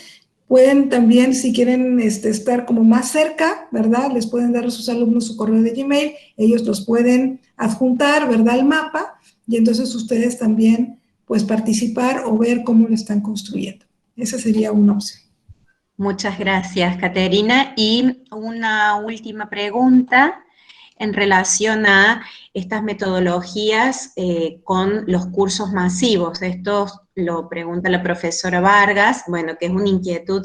Pueden también, si quieren estar como más cerca, ¿verdad? Les pueden dar a sus alumnos su correo de Gmail, ellos los pueden adjuntar, ¿verdad?, al mapa, y entonces ustedes también, pues, participar o ver cómo lo están construyendo. Esa sería una opción. Muchas gracias, Caterina. Y una última pregunta en relación a estas metodologías con los cursos masivos. Esto lo pregunta la profesora Vargas, bueno, que es una inquietud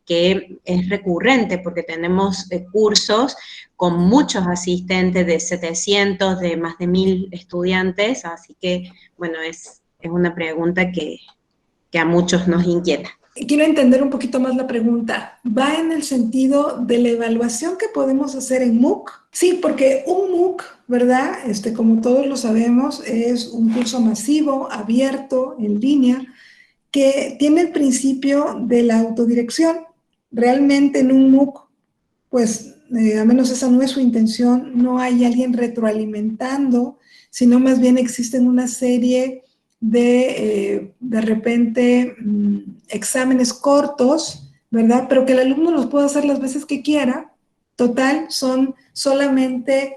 que es recurrente porque tenemos cursos con muchos asistentes de 700, de más de 1000 estudiantes, así que, bueno, es una pregunta que a muchos nos inquieta. Quiero entender un poquito más la pregunta. ¿Va en el sentido de la evaluación que podemos hacer en MOOC? Sí, porque un MOOC, ¿verdad? Como todos lo sabemos, es un curso masivo, abierto, en línea, que tiene el principio de la autodirección. Realmente en un MOOC, pues, a menos esa no es su intención, no hay alguien retroalimentando, sino más bien existen una serie de repente, exámenes cortos, ¿verdad? Pero que el alumno los puede hacer las veces que quiera. Total, son solamente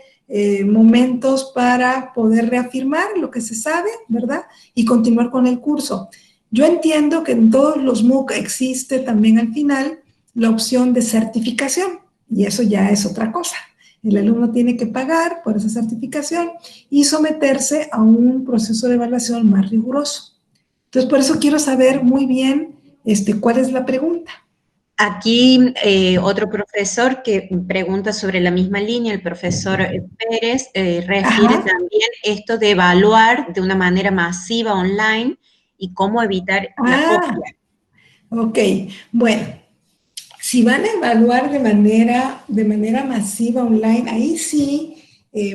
momentos para poder reafirmar lo que se sabe, ¿verdad? Y continuar con el curso. Yo entiendo que en todos los MOOC existe también al final la opción de certificación, y eso ya es otra cosa. El alumno tiene que pagar por esa certificación y someterse a un proceso de evaluación más riguroso. Entonces, por eso quiero saber muy bien cuál es la pregunta. Aquí otro profesor que pregunta sobre la misma línea, el profesor Pérez, refiere Ajá. también esto de evaluar de una manera masiva online y cómo evitar la copia. Ok. Bueno, si van a evaluar de manera masiva online, ahí sí,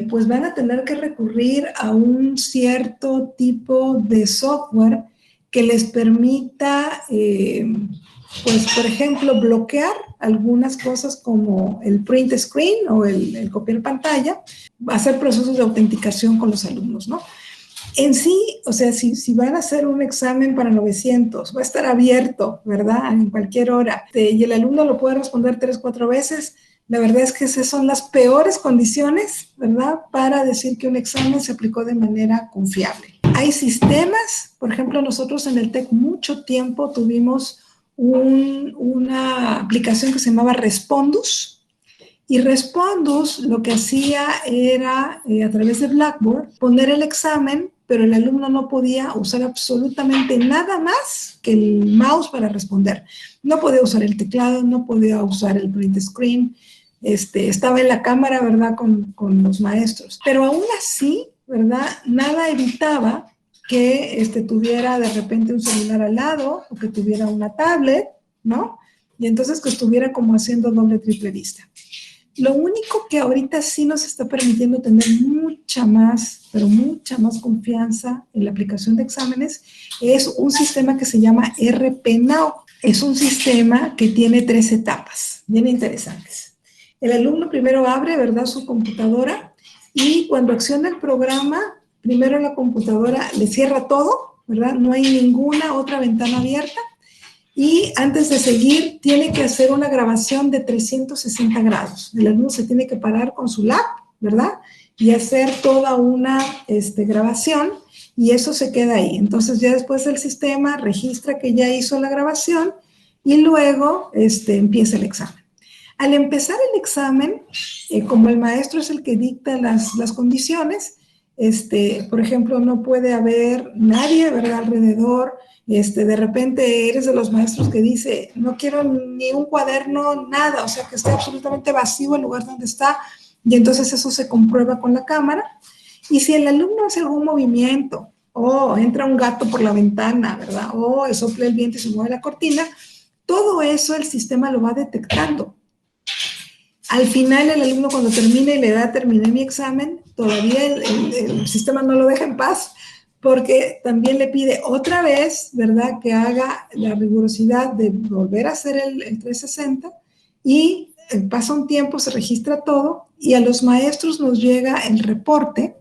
pues van a tener que recurrir a un cierto tipo de software que les permita, pues, por ejemplo, bloquear algunas cosas como el print screen o el copiar pantalla, hacer procesos de autenticación con los alumnos, ¿no? En sí, o sea, si van a hacer un examen para 900, va a estar abierto, ¿verdad? En cualquier hora. Y el alumno lo puede responder 3, 4 veces. La verdad es que esas son las peores condiciones, ¿verdad?, para decir que un examen se aplicó de manera confiable. Hay sistemas, por ejemplo, nosotros en el TEC mucho tiempo tuvimos una aplicación que se llamaba Respondus, Y Respondus lo que hacía era, a través de Blackboard, poner el examen, pero el alumno no podía usar absolutamente nada más que el mouse para responder. No podía usar el teclado, no podía usar el print screen, estaba en la cámara, ¿verdad?, con los maestros. Pero aún así, ¿verdad?, nada evitaba que tuviera de repente un celular al lado o que tuviera una tablet, ¿no? Y entonces que estuviera como haciendo doble, triple vista. Lo único que ahorita sí nos está permitiendo tener mucha más, pero mucha más confianza en la aplicación de exámenes es un sistema que se llama RPNow. Es un sistema que tiene 3 etapas, bien interesantes. El alumno primero abre, ¿verdad?, su computadora y cuando acciona el programa, primero la computadora le cierra todo, ¿verdad? No hay ninguna otra ventana abierta. Y antes de seguir, tiene que hacer una grabación de 360 grados. El alumno se tiene que parar con su lap, ¿verdad? Y hacer toda una grabación y eso se queda ahí. Entonces ya después el sistema registra que ya hizo la grabación y luego empieza el examen. Al empezar el examen, como el maestro es el que dicta las condiciones, por ejemplo, no puede haber nadie, ¿verdad?, alrededor. De repente eres de los maestros que dice, no quiero ni un cuaderno, nada, o sea, que esté absolutamente vacío el lugar donde está, y entonces eso se comprueba con la cámara. Y si el alumno hace algún movimiento, o entra un gato por la ventana, ¿verdad?, o sopla el viento y se mueve la cortina, todo eso el sistema lo va detectando. Al final el alumno cuando termina y le da terminé mi examen, todavía el sistema no lo deja en paz, porque también le pide otra vez, ¿verdad?, que haga la rigurosidad de volver a hacer el 360 y pasa un tiempo, se registra todo y a los maestros nos llega el reporte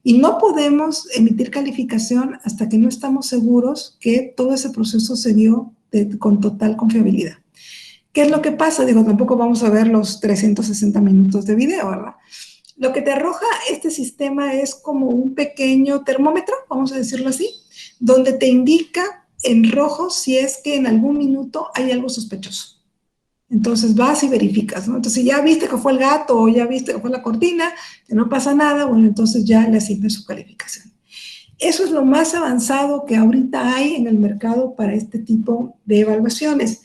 y no podemos emitir calificación hasta que no estamos seguros que todo ese proceso se dio con total confiabilidad. ¿Qué es lo que pasa? Digo, tampoco vamos a ver los 360 minutos de video, ¿verdad? Lo que te arroja este sistema es como un pequeño termómetro, vamos a decirlo así, donde te indica en rojo si es que en algún minuto hay algo sospechoso. Entonces vas y verificas, ¿no? Entonces si ya viste que fue el gato o ya viste que fue la cortina, que no pasa nada, bueno, entonces ya le asignas su calificación. Eso es lo más avanzado que ahorita hay en el mercado para este tipo de evaluaciones.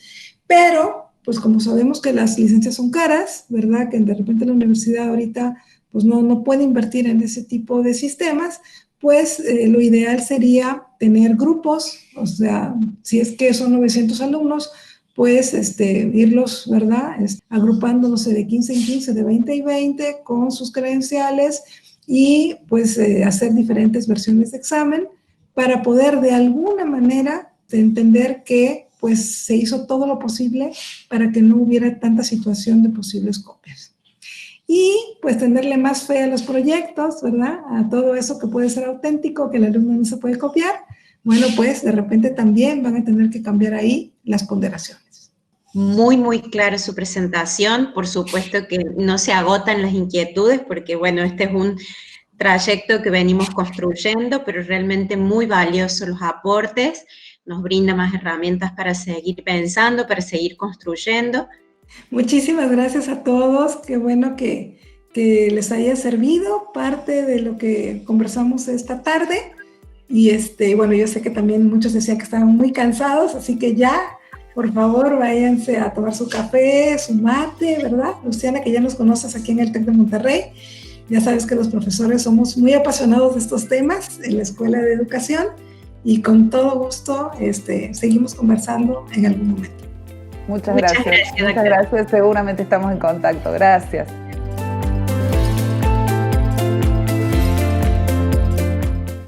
Pero, pues como sabemos que las licencias son caras, ¿verdad? Que de repente la universidad ahorita pues no puede invertir en ese tipo de sistemas, pues lo ideal sería tener grupos, o sea, si es que son 900 alumnos, pues irlos, ¿verdad?, agrupando, no sé, de 15 en 15, de 20 y 20, con sus credenciales y pues hacer diferentes versiones de examen para poder de alguna manera entender que pues se hizo todo lo posible para que no hubiera tanta situación de posibles copias. Y pues tenerle más fe a los proyectos, ¿verdad?, a todo eso que puede ser auténtico, que el alumno no se puede copiar. Bueno, pues de repente también van a tener que cambiar ahí las ponderaciones. Muy, muy clara su presentación. Por supuesto que no se agotan las inquietudes porque, bueno, este es un trayecto que venimos construyendo, pero realmente muy valiosos los aportes. Nos brinda más herramientas para seguir pensando, para seguir construyendo. Muchísimas gracias a todos. Qué bueno que les haya servido parte de lo que conversamos esta tarde. Y bueno, yo sé que también muchos decían que estaban muy cansados, así que ya, por favor, váyanse a tomar su café, su mate, ¿verdad? Luciana, que ya nos conoces aquí en el TEC de Monterrey. Ya sabes que los profesores somos muy apasionados de estos temas en la Escuela de Educación y con todo gusto seguimos conversando en algún momento. Muchas gracias. Muchas gracias. Seguramente estamos en contacto. Gracias.